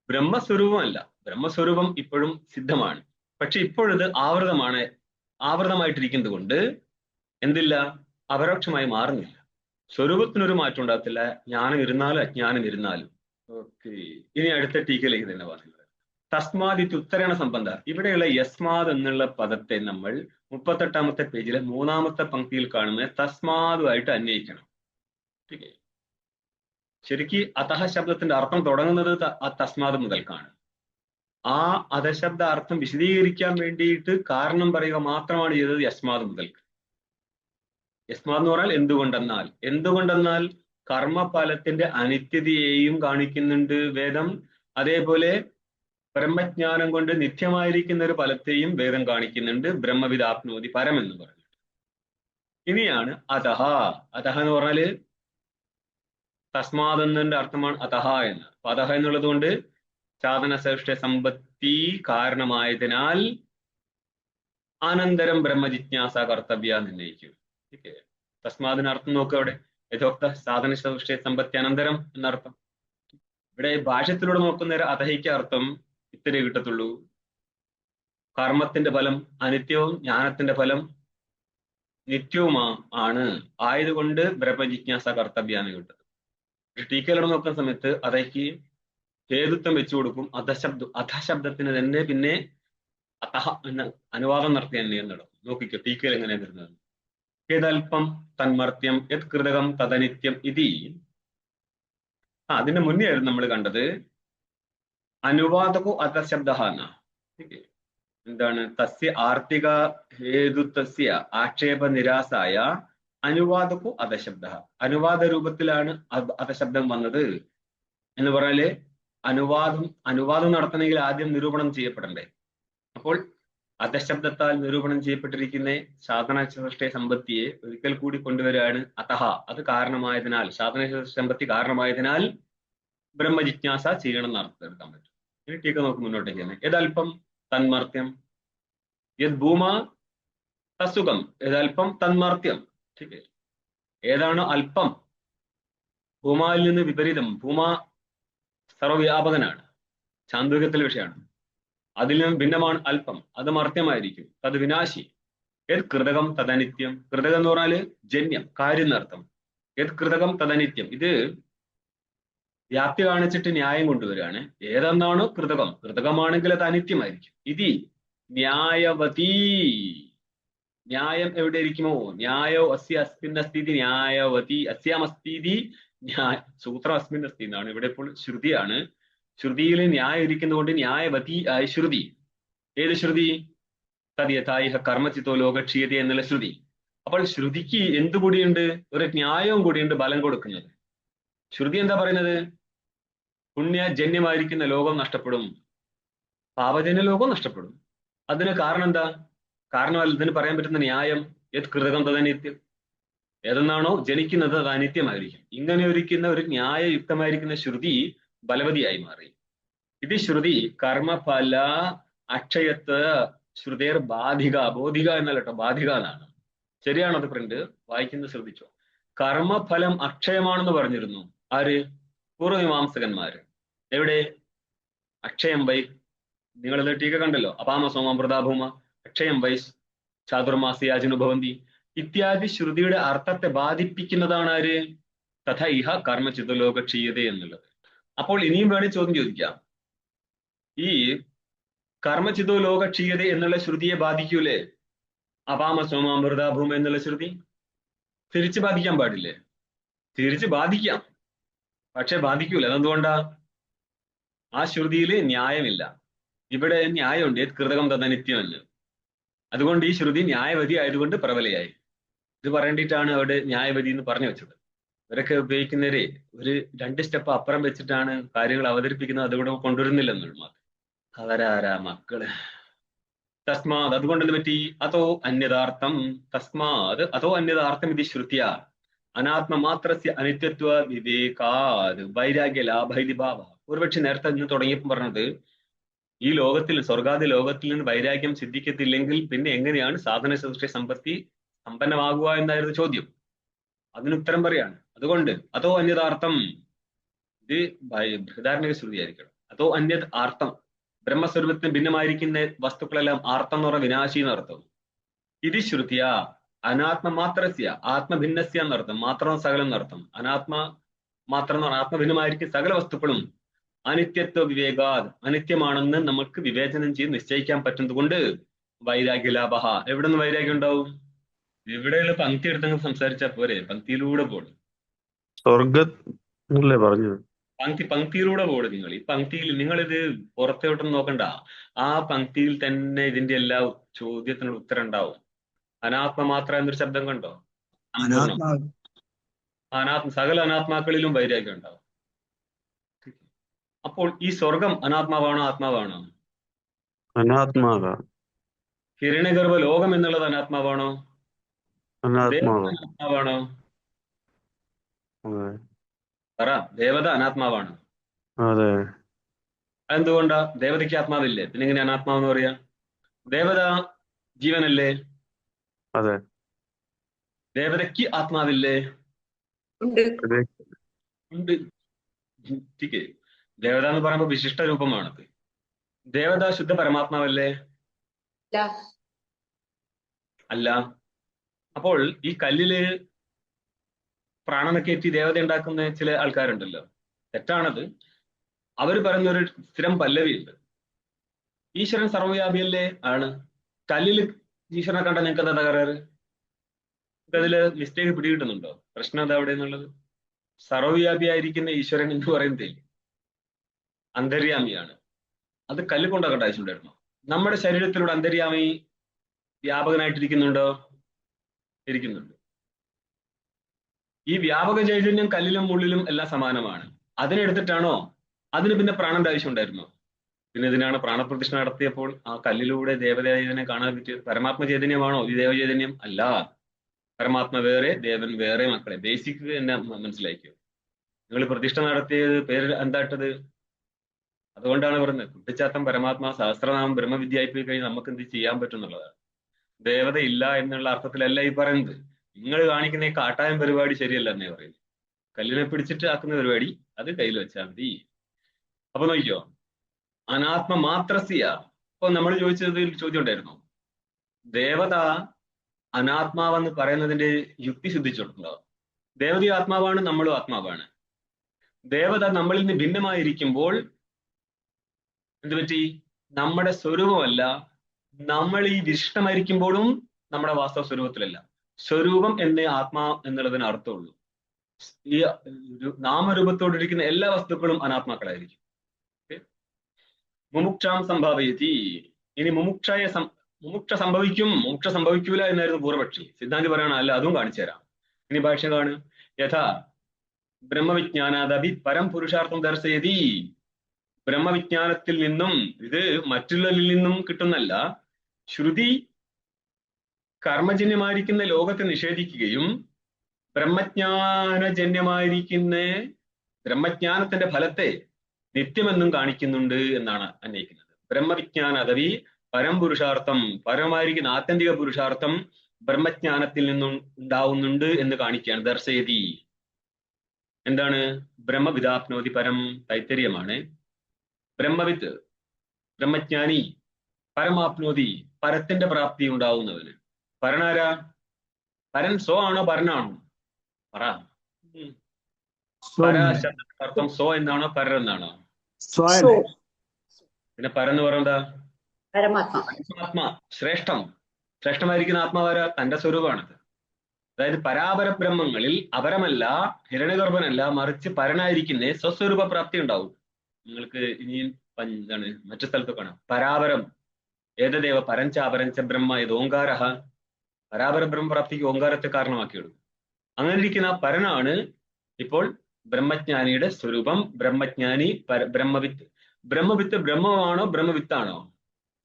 ബ്രഹ്മസ്വരൂപമല്ല. ബ്രഹ്മസ്വരൂപം ഇപ്പോഴും സിദ്ധമാണ്. പക്ഷെ ഇപ്പോഴത് ആവൃതമായിട്ടിരിക്കുന്നത് കൊണ്ട് എന്തില്ല, അപരോക്ഷമായി മാറുന്നില്ല. സ്വരൂപത്തിനൊരു മാറ്റം ഉണ്ടാകത്തില്ല, ജ്ഞാനം ഇരുന്നാലും അജ്ഞാനം ഇരുന്നാലും. ഓക്കെ, ഇനി അടുത്ത ടീക്കയിലേക്ക് തന്നെ പറയുന്നത് തസ്മാദിത് ഉത്തരണ സംബന്ധ. ഇവിടെയുള്ള യസ്മാദ് എന്നുള്ള പദത്തെ നമ്മൾ 38-ാമത്തെ പേജിലെ 3-ാമത്തെ പങ്ക്തിയിൽ കാണുന്ന തസ്മാദുമായിട്ട് അന്വയിക്കണം. ശരിക്ക് അതഹ ശബ്ദത്തിന്റെ അർത്ഥം തുടങ്ങുന്നത് ആ തസ്മാദ് മുതൽക്കാണ്. ആ അധശബ്ദ അർത്ഥം വിശദീകരിക്കാൻ വേണ്ടിയിട്ട് കാരണം പറയുക മാത്രമാണ് ചെയ്തത് യസ്മാദ് മുതൽക്ക്. യസ്മാദ് എന്ന് പറഞ്ഞാൽ എന്തുകൊണ്ടെന്നാൽ കർമ്മഫലത്തിന്റെ അനിത്യതയെയും കാണിക്കുന്നുണ്ട് വേദം. അതേപോലെ ബ്രഹ്മജ്ഞാനം കൊണ്ട് നിത്യമായിരിക്കുന്ന ഒരു ഫലത്തെയും വേദം കാണിക്കുന്നുണ്ട്. ബ്രഹ്മവിദാപ്നോതി പരം എന്ന് പറഞ്ഞിട്ട്. ഇനിയാണ് അതഹ. അതഹ എന്ന് പറഞ്ഞാല് തസ്മാദ് എന്നതിന്റെ അർത്ഥമാണ് അതഹ എന്ന്. അപ്പൊ അതഹ എന്നുള്ളത് കൊണ്ട് സാധന ശ്രേഷ്ഠ സമ്പത്തി കാരണമായതിനാൽ അനന്തരം ബ്രഹ്മജിജ്ഞാസ കർത്തവ്യ നിർണ്ണയിക്കും. തസ്മാദിന് അർത്ഥം നോക്കുക. അവിടെ യഥോക്ത സാധന ശ്രേഷ്ഠ സമ്പത്തി അനന്തരം എന്നർത്ഥം. ഇവിടെ ഭാഷ്യത്തിലൂടെ നോക്കുന്നേരം അതഹയ്ക്ക് അർത്ഥം ഇത്രേ കിട്ടത്തുള്ളൂ. കർമ്മത്തിന്റെ ഫലം അനിത്യവും ജ്ഞാനത്തിന്റെ ഫലം നിത്യവുമാണ് ആയതുകൊണ്ട് ബ്രഹ്മജിജ്ഞാസ കർത്തവ്യാന്ന് കിട്ടുന്നത്. ടീക്കയിലൂടെ നോക്കുന്ന സമയത്ത് അതയ്ക്ക് ഹേതുത്വം വെച്ചു കൊടുക്കും. അധശബ്ദത്തിന് തന്നെ പിന്നെ അതഹ എന്ന അനുവാദം നടത്തി തന്നെ നടക്കും. നോക്കിക്കോ ടീക്കയിൽ എങ്ങനെയാണ് വരുന്നത്. ഏതൽപ്പം തന്മർത്യം യത് കൃതകം തദനിത്യം ഇതി. അതിന്റെ മുന്നേ ആയിരുന്നു നമ്മൾ കണ്ടത് അനുവാദകോ അധശബ്ദ എന്ന. എന്താണ്? തസ്യ ആർത്തിക ഹേതുത്വസ്യ ആക്ഷേപ നിരാസായ അനുവാദകോ അധശബ്ദ. അനുവാദ രൂപത്തിലാണ് അധശബ്ദം വന്നത് എന്ന് പറഞ്ഞാല് അനുവാദം നടത്തണമെങ്കിൽ ആദ്യം നിരൂപണം ചെയ്യപ്പെടണ്ടേ. അപ്പോൾ അധശബ്ദത്താൽ നിരൂപണം ചെയ്യപ്പെട്ടിരിക്കുന്ന സാധന സൃഷ്ടി സമ്പത്തിയെ ഒരിക്കൽ കൂടി കൊണ്ടുവരികയാണ് അതഹ. അത് കാരണമായതിനാൽ, സാധന സമ്പത്തി കാരണമായതിനാൽ ബ്രഹ്മജിജ്ഞാസ ചെയ്യണം എന്ന് അർത്ഥം പറ്റും. ഇനി ടീക്ക നമുക്ക് മുന്നോട്ടേക്ക് തന്നെ. ഏതൽപ്പം തന്മർത്യം യത് ഭൂമ തസുഖം ഏതൽപ്പം തന്മർത്യം. ഏതാണ് അല്പം? ഭൂമായിൽ നിന്ന് വിപരീതം. ഭൂമ സർവവ്യാപകനാണ്, ചാന്ദ്രികത്തിലെ വിഷയമാണ്. അതിൽ നിന്നും ഭിന്നമാണ് അല്പം, അത് മർത്യമായിരിക്കും. തത് വിനാശി. യത് കൃതകം തദനിത്യം. കൃതകം എന്ന് പറഞ്ഞാല് ജന്യം, കാര്യം എന്നർത്ഥം. യത് കൃതകം തദനിത്യം. ഇത് വ്യാപ്തി കാണിച്ചിട്ട് ന്യായം കൊണ്ടുവരികയാണ്. ഏതെന്നാണോ കൃതകമാണെങ്കിൽ അത് അനിത്യമായിരിക്കും. ഇതി ന്യായവതീ. ന്യായം എവിടെ ഇരിക്കുമോ? ന്യായോ അസ്യ അസ്മിന്ന സ്ഥിതി ന്യായവതി അസ്യാമസ്ഥിതി സൂത്രം അസ്മിന്ന സ്ഥിതി എന്നാണ്. ഇവിടെ ഇപ്പോൾ ശ്രുതിയാണ്. ശ്രുതിയിൽ ന്യായം ഇരിക്കുന്നതുകൊണ്ട് ന്യായവതി ആയ ശ്രുതി. ഏത് ശ്രുതി? തദ്യഥായിഹ കർമ്മചിത്തോ ലോകക്ഷീയത എന്നുള്ള ശ്രുതി. അപ്പോൾ ശ്രുതിക്ക് എന്തുകൂടിയുണ്ട്? ഒരു ന്യായവും കൂടിയുണ്ട് ബലം കൊടുക്കുന്നത്. ശ്രുതി എന്താ പറയുന്നത്? പുണ്യജന്യമായിരിക്കുന്ന ലോകം നഷ്ടപ്പെടും, പാപജന്യ ലോകം നഷ്ടപ്പെടും. അതിന് കാരണം എന്താ? കാരണം ഇതിന് പറയാൻ പറ്റുന്ന ന്യായം യത് കൃതകം തദനിത്യം. ഏതെന്നാണോ ജനിക്കുന്നത് അത് അനിത്യമായിരിക്കും. ഇങ്ങനെ ഒരുക്കുന്ന ഒരു ന്യായയുക്തമായിരിക്കുന്ന ശ്രുതി ബലവതിയായി മാറി. ഇത് ശ്രുതി കർമ്മഫല അക്ഷയത്വ ശ്രുതേർ ബാധിക. ബോധിക എന്നല്ല കേട്ടോ, ബാധിക എന്നാണ്. ശരിയാണത് പ്രിന്റ് വായിക്കുന്നത് ശ്രദ്ധിച്ചോ. കർമ്മഫലം അക്ഷയമാണെന്ന് പറഞ്ഞിരുന്നു ആര്? പൂർവമീമാംസകന്മാര്. എവിടെ? അക്ഷയം വൈ. നിങ്ങളിത് ടീക്ക കണ്ടല്ലോ. അപാമ സോമം പ്രതാഭൂമ അക്ഷയം വൈസ് ചാതുർമാസയാജിനു ഭവന്തി ഇത്യാദി ശ്രുതിയുടെ അർത്ഥത്തെ ബാധിപ്പിക്കുന്നതാണ് ആര്? തഥ ഇഹ കർമ്മചിതലോക ക്ഷീയത എന്നുള്ളത്. അപ്പോൾ ഇനിയും വേണേൽ ചോദ്യം ചോദിക്കാം, ഈ കർമ്മചിതോ ലോക ക്ഷീയത എന്നുള്ള ശ്രുതിയെ ബാധിക്കൂലേ അപാമ സോമാമൃത ഭൂമ എന്നുള്ള ശ്രുതി? തിരിച്ച് ബാധിക്കാൻ പാടില്ലേ? തിരിച്ച് ബാധിക്കാം, പക്ഷെ ബാധിക്കൂല. അതെന്തുകൊണ്ടാ? ആ ശ്രുതിയിൽ ന്യായമില്ല. ഇവിടെ ന്യായമുണ്ട്, കൃതകം തന്ന നിത്യമെന്ന്. അതുകൊണ്ട് ഈ ശ്രുതി ന്യായവതി ആയതുകൊണ്ട് പ്രബലയായി. ഇത് പറയേണ്ടിയിട്ടാണ് അവിടെ ന്യായവതി എന്ന് പറഞ്ഞു വെച്ചത്. ഇവരൊക്കെ ഉപയോഗിക്കുന്നവരെ ഒരു 2 സ്റ്റെപ്പ് അപ്പുറം വെച്ചിട്ടാണ് കാര്യങ്ങൾ അവതരിപ്പിക്കുന്നത്. അതിവിടെ കൊണ്ടുവരുന്നില്ലെന്നുള്ളൂ മാത്രം. അവരാരാ മക്കള്? തസ്മാത് അതുകൊണ്ട് എന്ത് പറ്റി? അതോ അന്യതാർത്ഥം തസ്മാത് അതോ അന്യതാർത്ഥം ഇത് ശ്രുതിയ അനാത്മ മാത്രസ്യ അനിത്യത്വ വിവേകാത് വൈരാഗ്യ ലാഭൈതി ഭാവ. ഒരുപക്ഷെ നേരത്തെ ഇന്ന് തുടങ്ങിയപ്പോൾ പറഞ്ഞത് ഈ ലോകത്തിൽ സ്വർഗാദി ലോകത്തിൽ നിന്ന് വൈരാഗ്യം സിദ്ധിക്കത്തില്ലെങ്കിൽ പിന്നെ എങ്ങനെയാണ് സാധന സൃഷ്ടി സമ്പത്തി സമ്പന്നമാകുക എന്നായിരുന്നു ചോദ്യം. അതിനുത്തരം പറയാണ്. അതുകൊണ്ട് അതോ അന്യതാർത്ഥം, ഇത് ബൃഹദാരണ്യക ശ്രുതിയായിരിക്കണം. അതോ അന്യത് ആർത്ഥം, ബ്രഹ്മസ്വരൂപത്തിന് ഭിന്നമായിരിക്കുന്ന വസ്തുക്കളെല്ലാം ആർത്ഥം എന്ന് പറഞ്ഞ വിനാശി എന്നർത്ഥം. ഇത് ശ്രുതിയ അനാത്മ മാത്രസ്യ ആത്മഭിന്നസ്യ എന്നർത്ഥം. മാത്രം സകലം എന്നർത്ഥം. അനാത്മ മാത്രം എന്ന് പറഞ്ഞാൽ ആത്മഭിന്നമായിരിക്കും സകല വസ്തുക്കളും അനിത്യത്വ വിവേകാത് അനിത്യമാണെന്ന് നമുക്ക് വിവേചനം ചെയ്ത് നിശ്ചയിക്കാൻ പറ്റുന്നത് കൊണ്ട് വൈരാഗ്യ ലാഭ. എവിടെ നിന്ന് വൈരാഗ്യം ഉണ്ടാവും? ഇവിടെയുള്ള പങ്ക്തി എടുത്തങ്ങ് സംസാരിച്ചാൽ പോരെ? പങ്ക്തിയിലൂടെ പോടും. സ്വർഗല്ലേ പറഞ്ഞത്? പങ്ക്തിയിലൂടെ പോടും. നിങ്ങൾ ഈ പങ്ക്തിയിൽ നിങ്ങളിത് പുറത്തോട്ടൊന്നും നോക്കണ്ട. ആ പങ്ക്തിയിൽ തന്നെ ഇതിന്റെ എല്ലാ ചോദ്യത്തിനുള്ള ഉത്തരം ഉണ്ടാവും. അനാത്മ മാത്ര എന്നൊരു ശബ്ദം കണ്ടോ? സകല അനാത്മാക്കളിലും വൈരാഗ്യം ഉണ്ടാവും. അപ്പോൾ ഈ സ്വർഗം അനാത്മാവാണോ ആത്മാവാണോ? അനാത്മാവാണ്. ഹിരണ്യഗർഭ ലോകം എന്നുള്ളത് അനാത്മാവാണോ? അനാത്മാവാണോ? പറ, ദേവത അനാത്മാവാണ്. അതെ. അതെന്തുകൊണ്ടാ? ദേവതയ്ക്ക് ആത്മാവില്ലേ, പിന്നെ എങ്ങനെ അനാത്മാവെന്ന് പറയാ? ദേവത ജീവനല്ലേ? അതെ. ദേവതയ്ക്ക് ആത്മാവില്ലേ? ഉണ്ട്. ദേവത എന്ന് പറയുമ്പോൾ വിശിഷ്ട രൂപമാണത്. ദേവത ശുദ്ധ പരമാത്മാവല്ലേ? അല്ല. അപ്പോൾ ഈ കല്ലില് പ്രാണനൊക്കെ എത്തി ദേവത ഉണ്ടാക്കുന്ന ചില ആൾക്കാരുണ്ടല്ലോ, തെറ്റാണത്. അവർ പറയുന്ന ഒരു സ്ഥിരം പല്ലവിയുണ്ട്, ഈശ്വരൻ സർവ്വവ്യാപിയല്ലേ? ആണ്. കല്ലില് ഈശ്വരനെ കണ്ട നിങ്ങൾക്ക് എന്താ തകരാറ്? അതില് മിസ്റ്റേക്ക് പിടികിട്ടുന്നുണ്ടോ? പ്രശ്നം എന്താ അവിടെ എന്നുള്ളത്? സർവ്വവ്യാപിയായിരിക്കുന്ന ഈശ്വരൻ എന്ന് പറയുന്നതിൽ അന്തര്യാമിയാണ്. അത് കല്ല് കൊണ്ടാകേണ്ട ആവശ്യമുണ്ടായിരുന്നു. നമ്മുടെ ശരീരത്തിലൂടെ അന്തര്യാമി വ്യാപകനായിട്ടിരിക്കുന്നുണ്ടോ? ഇരിക്കുന്നുണ്ട്. ഈ വ്യാപക ചൈതന്യം കല്ലിലും മുള്ളിലും എല്ലാം സമാനമാണ്. അതിനെടുത്തിട്ടാണോ? അതിന് പിന്നെ പ്രാണന്റെ ആവശ്യം ഉണ്ടായിരുന്നോ? പിന്നെ ഇതിനാണ് പ്രാണപ്രതിഷ്ഠ നടത്തിയപ്പോൾ ആ കല്ലിലൂടെ ദേവചൈതന്യം കാണാൻ പറ്റിയത്. പരമാത്മ ചൈതന്യമാണോ ഈ ദേവചൈതന്യം? അല്ല. പരമാത്മ വേറെ, ദേവൻ വേറെ. മക്കളെ, ബേസിക് എന്നെ മനസ്സിലാക്കിയോ? നിങ്ങൾ പ്രതിഷ്ഠ നടത്തിയത് പേര് എന്തായിട്ടത്? അതുകൊണ്ടാണ് പറയുന്നത് കുട്ടിച്ചാത്തം പരമാത്മാ സഹസ്രനാമം ബ്രഹ്മവിദ്യ ആയിപ്പോയി കഴിഞ്ഞാൽ നമുക്ക് എന്ത് ചെയ്യാൻ പറ്റും എന്നുള്ളതാണ്. ദേവത ഇല്ല എന്നുള്ള അർത്ഥത്തിലല്ല ഈ പറയുന്നത്. നിങ്ങൾ കാണിക്കുന്ന ഈ കാട്ടായം പരിപാടി ശരിയല്ല എന്നേ പറയുന്നത്. കല്ലിനെ പിടിച്ചിട്ട് ആക്കുന്ന പരിപാടി അത് കയ്യിൽ വെച്ചാൽ മതി. അപ്പൊ നോക്കിയോ, അനാത്മ മാത്രസ്യ. അപ്പൊ നമ്മൾ ചോദിച്ചതിൽ ചോദ്യം ഉണ്ടായിരുന്നു, ദേവത അനാത്മാവെന്ന് പറയുന്നതിന്റെ യുക്തി സിദ്ധിച്ചിട്ടുണ്ടോ? ദേവതയും ആത്മാവാണ്, നമ്മളും ആത്മാവാണ്. ദേവത നമ്മളിൽ നിന്ന് ഭിന്നമായിരിക്കുമ്പോൾ എന്ത് പറ്റി? നമ്മുടെ സ്വരൂപമല്ല. നമ്മൾ ഈ വിശിഷ്ടമായിരിക്കുമ്പോഴും നമ്മുടെ വാസ്തവ സ്വരൂപത്തിലല്ല. സ്വരൂപം എന്നേ ആത്മാ എന്നുള്ളതിന് അർത്ഥമുള്ളൂ. ഈ നാമരൂപത്തോടിരിക്കുന്ന എല്ലാ വസ്തുക്കളും അനാത്മാക്കളായിരിക്കും. മുമുക്ഷാം സംഭാവയതി. ഇനി മുമുക്ഷ സംഭവിക്കും, മോക്ഷ സംഭവിക്കൂല എന്നായിരുന്നു പൂർവപക്ഷി. സിദ്ധാന്തി പറയണ അല്ല, അതും കാണിച്ചു തരാം. ഇനി ഭാഷ്യം കാണു. യഥാ ബ്രഹ്മവിജ്ഞാനാദപി പരം പുരുഷാർത്ഥം ദർശയതി. ബ്രഹ്മവിജ്ഞാനത്തിൽ നിന്നും, ഇത് മറ്റുള്ളവരിൽ നിന്നും കിട്ടുന്നല്ല, ശ്രുതി കർമ്മജന്യമായിരിക്കുന്ന ലോകത്തെ നിഷേധിക്കുകയും ബ്രഹ്മജ്ഞാനത്തിന്റെ ഫലത്തെ നിത്യമെന്നും കാണിക്കുന്നുണ്ട് എന്നാണ് അന്വയിക്കുന്നത്. ബ്രഹ്മവിജ്ഞാന അഥവി പരം പുരുഷാർത്ഥം, പരമായിരിക്കുന്ന ആത്യന്തിക പുരുഷാർത്ഥം ബ്രഹ്മജ്ഞാനത്തിൽ നിന്നും ഉണ്ടാവുന്നുണ്ട് എന്ന് കാണിക്കുകയാണ്. ദർശയതി എന്താണ്? ബ്രഹ്മവിദാപ്നോതി പരം. തൈത്തരീയമാണ്. ബ്രഹ്മവിത്ത് ബ്രഹ്മജ്ഞാനി പരമാപ്നോതി, പരത്തിന്റെ പ്രാപ്തി ഉണ്ടാവുന്നവന്. പരനാരാ? പരൻ സോ ആണോ പരനാണോ? പറ. പര ശബ്ദത്തിന്റെ അർത്ഥം സോ എന്നാണോ പരർ എന്നാണോ? സോ പിന്നെ പരെന്ന് പറയുന്നത് പരമാത്മ. ആത്മാ, ശ്രേഷ്ഠം. ശ്രേഷ്ഠമായിരിക്കുന്ന ആത്മാവാര തന്റെ സ്വരൂപമാണത്. അതായത് പരാപര ബ്രഹ്മങ്ങളിൽ അപരമല്ല, ഹിരണ്യഗർഭനല്ല, മറിച്ച് പരനായിരിക്കുന്ന സ്വസ്വരൂപ പ്രാപ്തി ഉണ്ടാവും. നിങ്ങൾക്ക് ഇനിയും എന്താണ് മറ്റു സ്ഥലത്ത് കാണാം. പരാപരം ഏതദേവ പരഞ്ച അപരഞ്ച ബ്രഹ്മ ഇത് ഓങ്കാര. പരാപര ബ്രഹ്മപ്രാപ്തിക്ക് ഓങ്കാരത്തെ കാരണമാക്കിയിടും. അങ്ങനെ ഇരിക്കുന്ന പരനാണ് ഇപ്പോൾ ബ്രഹ്മജ്ഞാനിയുടെ സ്വരൂപം. ബ്രഹ്മജ്ഞാനി ബ്രഹ്മവിത്ത്. ബ്രഹ്മവിത്ത് ബ്രഹ്മമാണോ ബ്രഹ്മവിത്താണോ?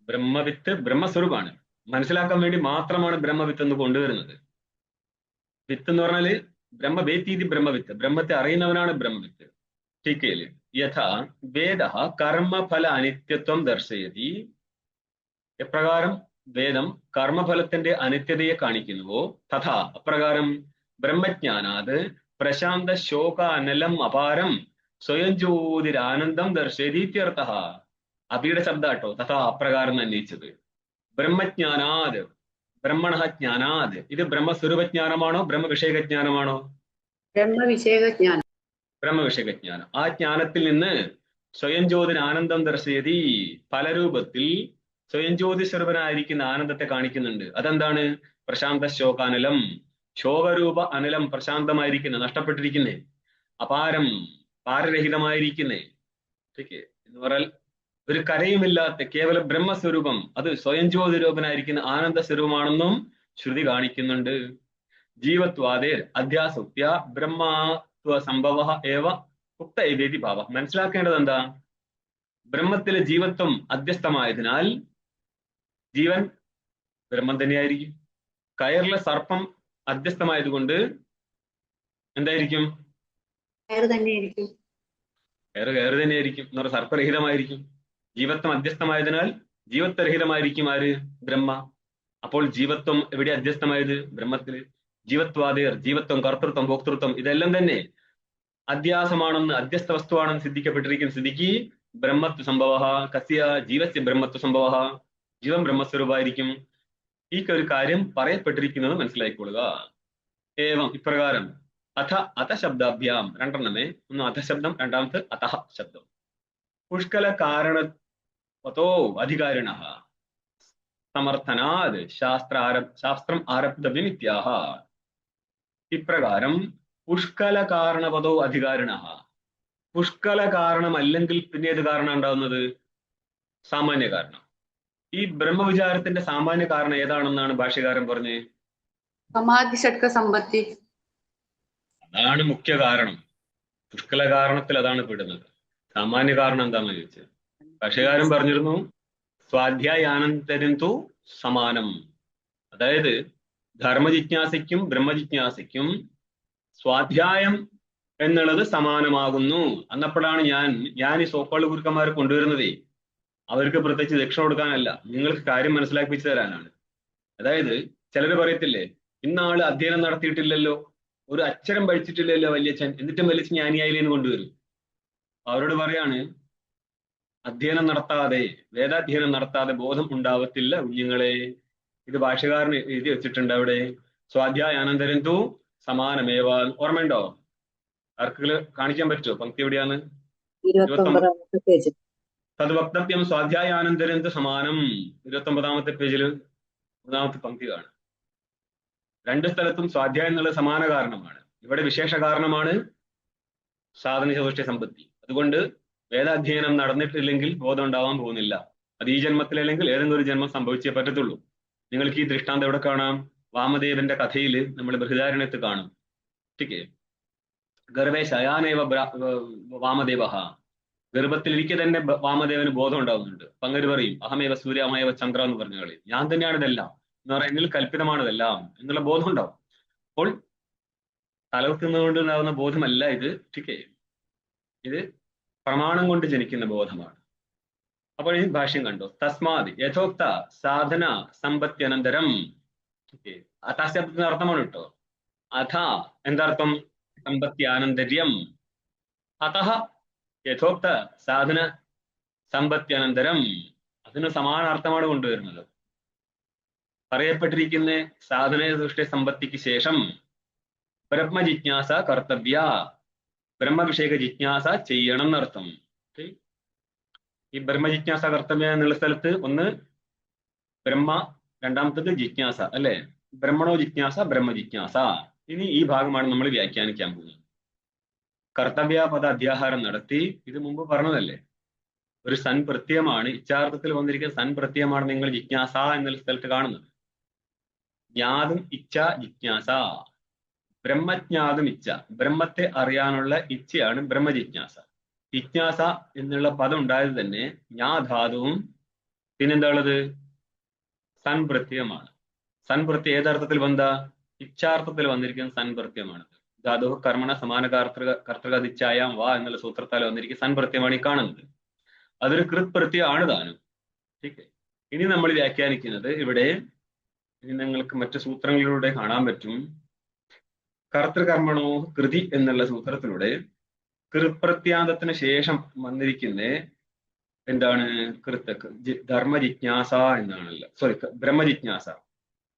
ബ്രഹ്മവിത്ത് ബ്രഹ്മസ്വരൂപമാണ്. മനസ്സിലാക്കാൻ വേണ്ടി മാത്രമാണ് ബ്രഹ്മവിത്ത് എന്ന് കൊണ്ടുവരുന്നത്. വിത്ത് എന്ന് പറഞ്ഞാല് ബ്രഹ്മവേത്തീതി ബ്രഹ്മവിത്ത്, ബ്രഹ്മത്തെ അറിയുന്നവനാണ് ബ്രഹ്മവിത്ത്. ടീക്കയില് യഥാ വേദ കർമ്മഫല അനിത്യത്വം ദർശയതി. എപ്രകാരം വേദം കർമ്മഫലത്തിന്റെ അനിത്യതയെ കാണിക്കുന്നുവോ തഥാ അപ്രകാരം ബ്രഹ്മജ്ഞാനാത് പ്രശാന്ത ശോക അനലം അപാരം സ്വയം ജ്യോതിരാനന്ദം ദർശയതീത്യർത്ഥ. അഭിയുടെ ശബ്ദാട്ടോ തഥാ അപ്രകാരം അന്വയിച്ചത്. ബ്രഹ്മജ്ഞാനാത് ബ്രഹ്മണ ജ്ഞാനാത്. ഇത് ബ്രഹ്മസ്വരൂപജ്ഞാനമാണോ ബ്രഹ്മവിഷയകജ്ഞാനമാണോ? ബ്രഹ്മവിഷയജ്ഞാനം. ബ്രഹ്മവിഷയജ്ഞാനം. ആ ജ്ഞാനത്തിൽ നിന്ന് സ്വയം ജ്യോതിന് ആനന്ദം ദർശയതി. പല രൂപത്തിൽ സ്വയം ജ്യോതി സ്വരൂപനായിരിക്കുന്ന ആനന്ദത്തെ കാണിക്കുന്നുണ്ട്. അതെന്താണ്? പ്രശാന്ത ശോകാനലം, ശോകരൂപ അനിലം പ്രശാന്തമായിരിക്കുന്ന, നഷ്ടപ്പെട്ടിരിക്കുന്നേ, അപാരം പാരരഹിതമായിരിക്കുന്നേ എന്ന് പറഞ്ഞാൽ ഒരു കരയുമില്ലാത്ത കേവല ബ്രഹ്മസ്വരൂപം, അത് സ്വയം ജ്യോതി രൂപനായിരിക്കുന്ന ആനന്ദ സ്വരൂപമാണെന്നും ശ്രുതി കാണിക്കുന്നുണ്ട്. ജീവത്വാദേർ അധ്യാസുപ്യ ബ്രഹ്മത്വ സംഭവ ഏവ ഉക്ത ഏവേതി ഭാവ. മനസ്സിലാക്കേണ്ടത് എന്താ? ബ്രഹ്മത്തിലെ ജീവത്വം അധ്യസ്ഥമായതിനാൽ ജീവൻ ബ്രഹ്മം തന്നെയായിരിക്കും. കയറിലെ സർപ്പം അധ്യസ്ഥമായതുകൊണ്ട് എന്തായിരിക്കും? കയറ് തന്നെയായിരിക്കും. കയറ് തന്നെയായിരിക്കും എന്ന് പറഞ്ഞാൽ സർപ്പരഹിതമായിരിക്കും. ജീവത്വം അധ്യസ്ഥമായതിനാൽ ജീവത്വരഹിതമായിരിക്കും ആര്? ബ്രഹ്മ. അപ്പോൾ ജീവത്വം എവിടെ അധ്യസ്ഥമായത്? ബ്രഹ്മത്തില്. ജീവത്വാദേർ, ജീവത്വം, കർത്തൃത്വം, ഭോക്തൃത്വം ഇതെല്ലാം തന്നെ അധ്യാസമാണെന്ന്, അധ്യസ്ഥ വസ്തുവാണെന്ന് സിദ്ധിക്കപ്പെട്ടിരിക്കുന്ന സ്ഥിതിക്ക് ബ്രഹ്മത്വ സംഭവ കസ്യ ജീവസ്യ ബ്രഹ്മത്വ സംഭവ, ജീവൻ ബ്രഹ്മസ്വരൂപമായിരിക്കും. ഈ ഒരു കാര്യം പറയപ്പെട്ടിരിക്കുന്നത് മനസ്സിലായിക്കൊള്ളുക. ഏവം ഇപ്രകാരം അഥ അഥ ശബ്ദാഭ്യാം രണ്ടെണ്ണമേ. ഒന്ന് അധശബ്ദം, രണ്ടാമത്തെ അതഹ ശബ്ദം. പുഷ്കല കാരണത്തോ അധികാരിണ സമർത്ഥനാത് ശാസ്ത്രം ആരബ്ധവ്യമിത്യാഹ. ഇപ്രകാരം പുഷ്കല കാരണപദോ അധികാരിണ. പുഷ്കല കാരണം അല്ലെങ്കിൽ പിന്നെ ഏത് കാരണം ഉണ്ടാവുന്നത്? സാമാന്യ കാരണം. ഈ ബ്രഹ്മവിചാരത്തിന്റെ സാമാന്യ കാരണം ഏതാണെന്നാണ് ഭാഷ്യകാരൻ പറഞ്ഞത്? സമാധി ഷഡ്ക സമ്പത്തി. അതാണ് മുഖ്യ കാരണം. പുഷ്കല കാരണത്തിൽ അതാണ് പെടുന്നത്. സാമാന്യ കാരണം എന്താണെന്ന് ചോദിച്ചത്. ഭാഷ്യകാരൻ പറഞ്ഞിരുന്നു സ്വാധ്യായാനന്തരന്തു സമാനം. അതായത് ധർമ്മജിജ്ഞാസയ്ക്കും ബ്രഹ്മജിജ്ഞാസയ്ക്കും സ്വാധ്യായം എന്നുള്ളത് സമാനമാകുന്നു. അന്നപ്പോഴാണ് ഞാൻ ഈ സോപ്പാള് ഗുരുക്കന്മാരെ കൊണ്ടുവരുന്നതേ അവർക്ക് പ്രത്യേകിച്ച് ദക്ഷിണ കൊടുക്കാനല്ല, നിങ്ങൾക്ക് കാര്യം മനസ്സിലാക്കിച്ചു തരാനാണ്. അതായത് ചിലര് പറയത്തില്ലേ, ഇന്നാള് അധ്യയനം നടത്തിയിട്ടില്ലല്ലോ, ഒരു അക്ഷരം പഠിച്ചിട്ടില്ലല്ലോ വല്യച്ഛൻ, എന്നിട്ടും വല്യച്ഛൻ ജ്ഞാനിയായില്ലേന്ന് കൊണ്ടുവരും. അവരോട് പറയാണ്, അധ്യയനം നടത്താതെ, വേദാധ്യയനം നടത്താതെ ബോധം ഉണ്ടാവത്തില്ല കുഞ്ഞുങ്ങളെ. ഇത് ഭാഷ്യകാരന് എഴുതി വെച്ചിട്ടുണ്ട് അവിടെ. സ്വാധ്യായാനന്തരം തു സമാനമേവ. ഓർമ്മയുണ്ടോ? ആർക്കെങ്കിലും കാണിക്കാൻ പറ്റുമോ പങ്ക്തി എവിടെയാണ്? 29ാമത്തെ പേജ്. തത് വക്തവ്യം സ്വാധ്യായാനന്തരം തു സമാനം. 29ാമത്തെ പേജിൽ 3ാമത്തെ പങ്ക്തി കാണും. രണ്ട് സ്ഥലത്തും സ്വാധ്യായം എന്നുള്ളത് സമാന കാരണമാണ്. ഇവിടെ വിശേഷ കാരണമാണ് സാധന ചതുഷ്ട സമ്പത്തി. അതുകൊണ്ട് വേദാധ്യയനം നടന്നിട്ടില്ലെങ്കിൽ ബോധം ഉണ്ടാവാൻ പോകുന്നില്ല. അത് ഈ ജന്മത്തിലല്ലെങ്കിൽ ഏതെങ്കിലും ഒരു ജന്മം സംഭവിച്ചേ പറ്റത്തുള്ളൂ. നിങ്ങൾക്ക് ഈ ദൃഷ്ടാന്തം എവിടെ കാണാം? വാമദേവന്റെ കഥയിൽ നമ്മൾ ബൃഹദാരണ്യത്ത് കാണും. ഓക്കെ, ഗർഭേ ശയാനേവ വാമദേവ. ഗർഭത്തിലിരിക്കെ തന്നെ വാമദേവന് ബോധം ഉണ്ടാവുന്നുണ്ട്. പങ്കര് പറയും അഹമേവ സൂര്യ അഹമേവ ചന്ദ്ര എന്ന് പറഞ്ഞ കളി, ഞാൻ തന്നെയാണ് ഇതെല്ലാം എന്ന് പറയാം, എന്നിൽ കൽപ്പിതമാണിതെല്ലാം എന്നുള്ള ബോധം ഉണ്ടാവും. അപ്പോൾ തലവെക്കുന്നതുകൊണ്ട് ഉണ്ടാകുന്ന ബോധമല്ല ഇത്. ഓക്കെ, ഇത് പ്രമാണം കൊണ്ട് ജനിക്കുന്ന ബോധമാണ്. അപ്പോൾ ഈ ഭാഷ്യം കണ്ടു. തസ്മാത് യഥോക്ത സാധന സമ്പത്യനന്തരം. അഥാശബ്ദത്തിന്റെ അർത്ഥമാണ് കേട്ടോ. അഥ എന്താർത്ഥം? സമ്പത്യാനന്തര്യം. അതഹ യഥോക്ത സാധന സമ്പത്യനന്തരം. അതിന് സമാനാർത്ഥമാണ് കൊണ്ടുവരുന്നത്. പറയപ്പെട്ടിരിക്കുന്ന സാധന സൃഷ്ടി സമ്പത്തിക്ക് ശേഷം ബ്രഹ്മജിജ്ഞാസ കർത്തവ്യ, ബ്രഹ്മവിഷയക ജിജ്ഞാസ ചെയ്യണം എന്നർത്ഥം. ഈ ബ്രഹ്മജിജ്ഞാസ കർത്തവ്യ എന്നുള്ള സ്ഥലത്ത് ഒന്ന് ബ്രഹ്മ, രണ്ടാമത്തത് ജിജ്ഞാസ അല്ലെ? ബ്രഹ്മണോ ജിജ്ഞാസ ബ്രഹ്മജിജ്ഞാസ. ഇനി ഈ ഭാഗമാണ് നമ്മൾ വ്യാഖ്യാനിക്കാൻ പോകുന്നത്. കർത്തവ്യ പദ അധ്യാഹാരം നടത്തി. ഇത് മുമ്പ് പറഞ്ഞതല്ലേ, ഒരു സൻ പ്രത്യയമാണ്, ഇച്ഛാർത്ഥത്തിൽ വന്നിരിക്കുന്ന സൻ പ്രത്യയമാണ് നിങ്ങൾ ജിജ്ഞാസ എന്നുള്ള സ്ഥലത്ത് കാണുന്നത്. ജ്ഞാതും ഇച്ഛ ജിജ്ഞാസ, ബ്രഹ്മജ്ഞാതും ഇച്ഛ, ബ്രഹ്മത്തെ അറിയാനുള്ള ഇച്ഛയാണ് ബ്രഹ്മജിജ്ഞാസ. ജിജ്ഞാസ എന്നുള്ള പദം ഉണ്ടായത് തന്നെ ജ്ഞാധാതുവും പിന്നെന്താ ഉള്ളത്? സൻ പ്രത്യയമാണ്. സൻ പ്രത്യയം ഏതർത്ഥത്തിൽ വന്ന? ഇച്ഛാർത്ഥത്തിൽ വന്നിരിക്കുന്ന സൻ പ്രത്യയമാണ്. ധാതു കർമ്മണ സമാന കർത്തൃകതിച്ഛായാം വാ എന്നുള്ള സൂത്രത്താൽ വന്നിരിക്കുന്ന സൻ പ്രത്യയമാണ് ഈ കാണുന്നത്. അതൊരു കൃത് പ്രത്യയമാണ് താനും. ഇനി നമ്മൾ വ്യാഖ്യാനിക്കുന്നത് ഇവിടെ, ഇനി നിങ്ങൾക്ക് മറ്റു സൂത്രങ്ങളിലൂടെ കാണാൻ പറ്റും. കർത്തൃകർമ്മണോ കൃതി എന്നുള്ള സൂത്രത്തിലൂടെ കൃത്പ്രത്യാന്തത്തിന് ശേഷം വന്നിരിക്കുന്ന എന്താണ്? ധർമ്മജിജ്ഞാസ എന്നാണല്ലോ, സോറി ബ്രഹ്മജിജ്ഞാസ.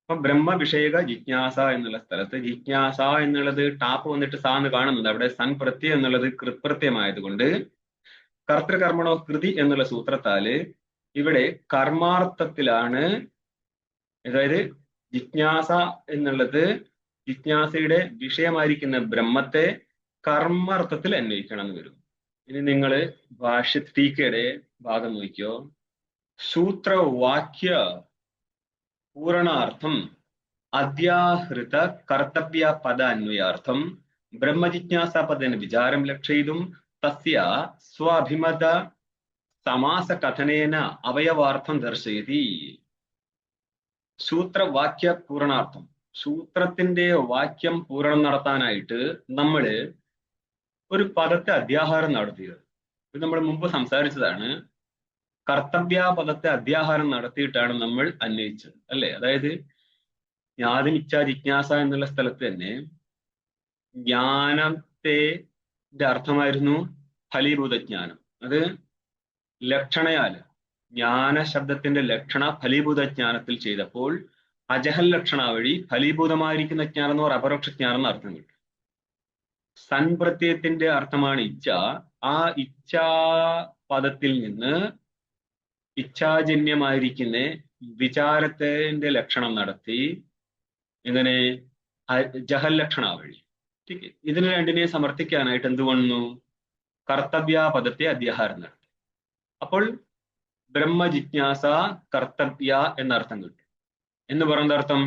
അപ്പൊ ബ്രഹ്മവിഷയക ജിജ്ഞാസ എന്നുള്ള സ്ഥലത്ത് ജിജ്ഞാസ എന്നുള്ളത് ടാപ്പ് വന്നിട്ട് സാന്ന് കാണുന്നുണ്ട്. അവിടെ സൻ പ്രത്യയം എന്നുള്ളത് കൃത്പ്രത്യമായതുകൊണ്ട് കർത്തൃകർമ്മണോ കൃതി എന്നുള്ള സൂത്രത്താല് ഇവിടെ കർമാർത്ഥത്തിലാണ്, അതായത് ജിജ്ഞാസ എന്നുള്ളത് ജിജ്ഞാസയുടെ വിഷയമായിരിക്കുന്ന ബ്രഹ്മത്തെ കർമാർത്ഥത്തിൽ അന്വയിക്കണം എന്ന് വരും. ഇനി നിങ്ങൾ ഭാഷ്യ ടീക്കയുടെ ഭാഗം നോക്കിയോ. സൂത്രവാക്യ പൂരണാർത്ഥം അധ്യാഹൃത കർത്തവ്യ പദ അന്വയാർത്ഥം ബ്രഹ്മജിജ്ഞാസ പദന വിചാരം ലക്ഷയിതും തസ്യ സ്വാഭിമത സമാസ കഥനേന അവയവാർത്ഥം ദർശയതി. സൂത്രവാക്യ പൂരണാർത്ഥം, സൂത്രത്തിന്റെ വാക്യം പൂരണം നടത്താനായിട്ട് നമ്മള് ഒരു പദത്തെ അധ്യാഹാരം നടത്തിയത്. ഇത് നമ്മൾ മുമ്പ് സംസാരിച്ചതാണ്. കർത്തവ്യ പദത്തെ അധ്യാഹാരം നടത്തിയിട്ടാണ് നമ്മൾ അന്വയിച്ചത് അല്ലെ? അതായത് ജ്ഞാതിനിച്ഛ ജിജ്ഞാസ എന്നുള്ള സ്ഥലത്ത് തന്നെ ജ്ഞാനത്തെ അർത്ഥമായിരുന്നു ഫലീഭൂതജ്ഞാനം. അത് ലക്ഷണയാല് ജ്ഞാന ശബ്ദത്തിന്റെ ലക്ഷണ ഫലീഭൂത ജ്ഞാനത്തിൽ ചെയ്തപ്പോൾ അജഹൽ ലക്ഷണ വഴി ഫലീഭൂതമായിരിക്കുന്ന ജ്ഞാനം എന്ന് പറഞ്ഞ അപരോക്ഷ ജ്ഞാനം എന്ന് അർത്ഥം കിട്ടും. സൻ പ്രത്യയത്തിന്റെ അർത്ഥമാണ് ഇച്ഛ. ആ ഇച്ഛാ പദത്തിൽ നിന്ന് ഇച്ഛാജന്യമായിരിക്കുന്ന വിചാരത്തിന്റെ ലക്ഷണം നടത്തി ഇങ്ങനെ ജഹൽ ലക്ഷണ വഴി. ഇതിന് രണ്ടിനെ സമർത്ഥിക്കാനായിട്ട് എന്ത് വന്നു? കർത്തവ്യ പദത്തെ അധ്യാഹാരം നടത്തി. അപ്പോൾ ബ്രഹ്മജിജ്ഞാസ കർത്തവ്യ എന്നർത്ഥം കിട്ടും. എന്ന് പറയുന്ന അർത്ഥം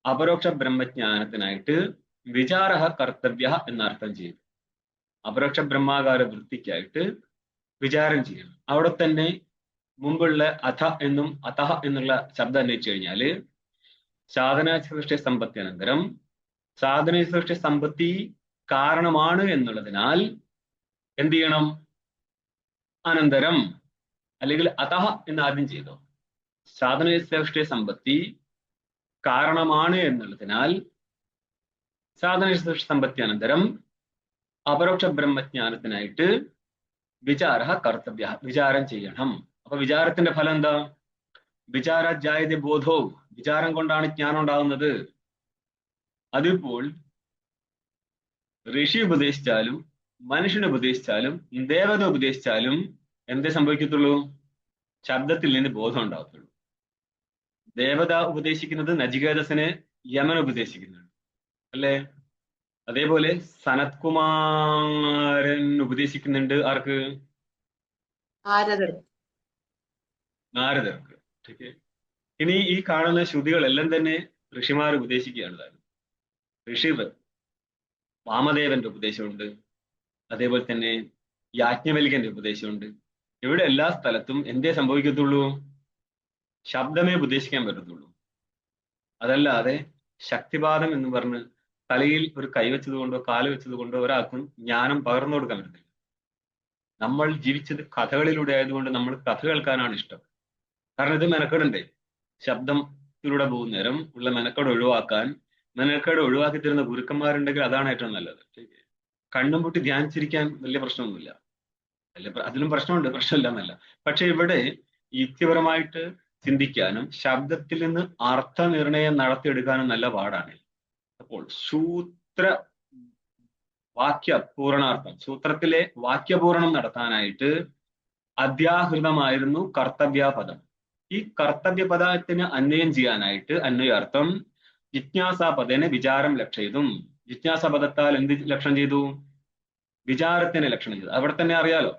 അപരോക്ഷ ബ്രഹ്മജ്ഞാനത്തിനായിട്ട് വിചാര കർത്തവ്യ എന്നർത്ഥം ചെയ്തു. അപരോക്ഷ ബ്രഹ്മാകാര വൃത്തിക്കായിട്ട് വിചാരം ചെയ്യണം. അവിടെ തന്നെ മുമ്പുള്ള അഥ എന്നും അതഹ എന്നുള്ള ശബ്ദം അന്വയിച്ചു കഴിഞ്ഞാല് സാധന സൃഷ്ടി സമ്പത്തി അനന്തരം സാധന സൃഷ്ടി സമ്പത്തി കാരണമാണ് എന്നുള്ളതിനാൽ എന്ത് ചെയ്യണം? അനന്തരം അല്ലെങ്കിൽ അതഹ എന്ന് ആദ്യം ചെയ്തോ. സാധന സൃഷ്ടി സമ്പത്തി കാരണമാണ് എന്നുള്ളതിനാൽ സാധന സൃഷ്ടി സമ്പത്തി അനന്തരം അപരോക്ഷ ബ്രഹ്മജ്ഞാനത്തിനായിട്ട് വിചാര കർത്തവ്യ, വിചാരം ചെയ്യണം. അപ്പൊ വിചാരത്തിന്റെ ഫലം എന്താ? വിചാരാജായത ബോധോ, വിചാരം കൊണ്ടാണ് ജ്ഞാനം ഉണ്ടാകുന്നത്. അതിപ്പോൾ ഋഷി ഉപദേശിച്ചാലും മനുഷ്യനെ ഉപദേശിച്ചാലും ദേവത ഉപദേശിച്ചാലും എന്തേ സംഭവിക്കത്തുള്ളൂ? ശബ്ദത്തിൽ നിന്ന് ബോധം ഉണ്ടാകത്തുള്ളൂ. ദേവത ഉപദേശിക്കുന്നത് നചികേതസിന് യമൻ ഉപദേശിക്കുന്നുണ്ട് അല്ലേ? അതേപോലെ സനത് കുമാരൻ ഉപദേശിക്കുന്നുണ്ട് ആർക്ക്? നാരദർക്ക്. ഇനി ഈ കാണുന്ന ശ്രുതികളെല്ലാം തന്നെ ഋഷിമാർ ഉപദേശിക്കുകയാണ്. ഋഷി വാമദേവന്റെ ഉപദേശമുണ്ട്, അതേപോലെ തന്നെ യാജ്ഞവൽക്യന്റെ ഉപദേശമുണ്ട്. ഇവിടെ എല്ലാ സ്ഥലത്തും എന്തേ സംഭവിക്കത്തുള്ളൂ? ശബ്ദമേ ഉപദേശിക്കാൻ പറ്റത്തുള്ളൂ. അതല്ലാതെ ശക്തിപാതം എന്ന് പറഞ്ഞ് തലയിൽ ഒരു കൈവച്ചത് കൊണ്ടോ കാല് വെച്ചത് കൊണ്ടോ ഒരാൾക്കും ജ്ഞാനം പകർന്നു കൊടുക്കാൻ പറ്റത്തില്ല. നമ്മൾ ജീവിച്ചത് കഥകളിലൂടെ ആയതുകൊണ്ട് നമ്മൾ കഥ കേൾക്കാനാണ് ഇഷ്ടം. കാരണം ഇത് മെനക്കേടുണ്ടേ. ശബ്ദത്തിലൂടെ പോകുന്ന നേരം ഉള്ള മെനക്കേട് ഒഴിവാക്കാൻ, മെനക്കേട് ഒഴിവാക്കി തരുന്ന ഗുരുക്കന്മാരുണ്ടെങ്കിൽ അതാണ് ഏറ്റവും നല്ലത്. കണ്ണും പൂട്ടി ധ്യാനിച്ചിരിക്കാൻ വലിയ പ്രശ്നമൊന്നുമില്ല. അതിലും പ്രശ്നമുണ്ട്, പ്രശ്നമില്ല എന്നല്ല. പക്ഷെ ഇവിടെ യുക്തിപരമായിട്ട് ചിന്തിക്കാനും ശബ്ദത്തിൽ നിന്ന് അർത്ഥനിർണയം നടത്തിയെടുക്കാനും നല്ല പാടാണ്. അപ്പോൾ സൂത്ര വാക്യ പൂരണാർത്ഥം, സൂത്രത്തിലെ വാക്യപൂരണം നടത്താനായിട്ട് അധ്യാഹൃതമായിരുന്നു കർത്തവ്യപദം. ഈ കർത്തവ്യപദത്തിന് അന്വയം ചെയ്യാനായിട്ട് അന്വയാർത്ഥം ജിജ്ഞാസാപദേനെ വിചാരം ലക്ഷയിതും. ജിജ്ഞാസാപദത്താൽ എന്ത് ലക്ഷണം ചെയ്തു? വിചാരത്തിനെ ലക്ഷണം ചെയ്തു. അവിടെ തന്നെ അറിയാലോ,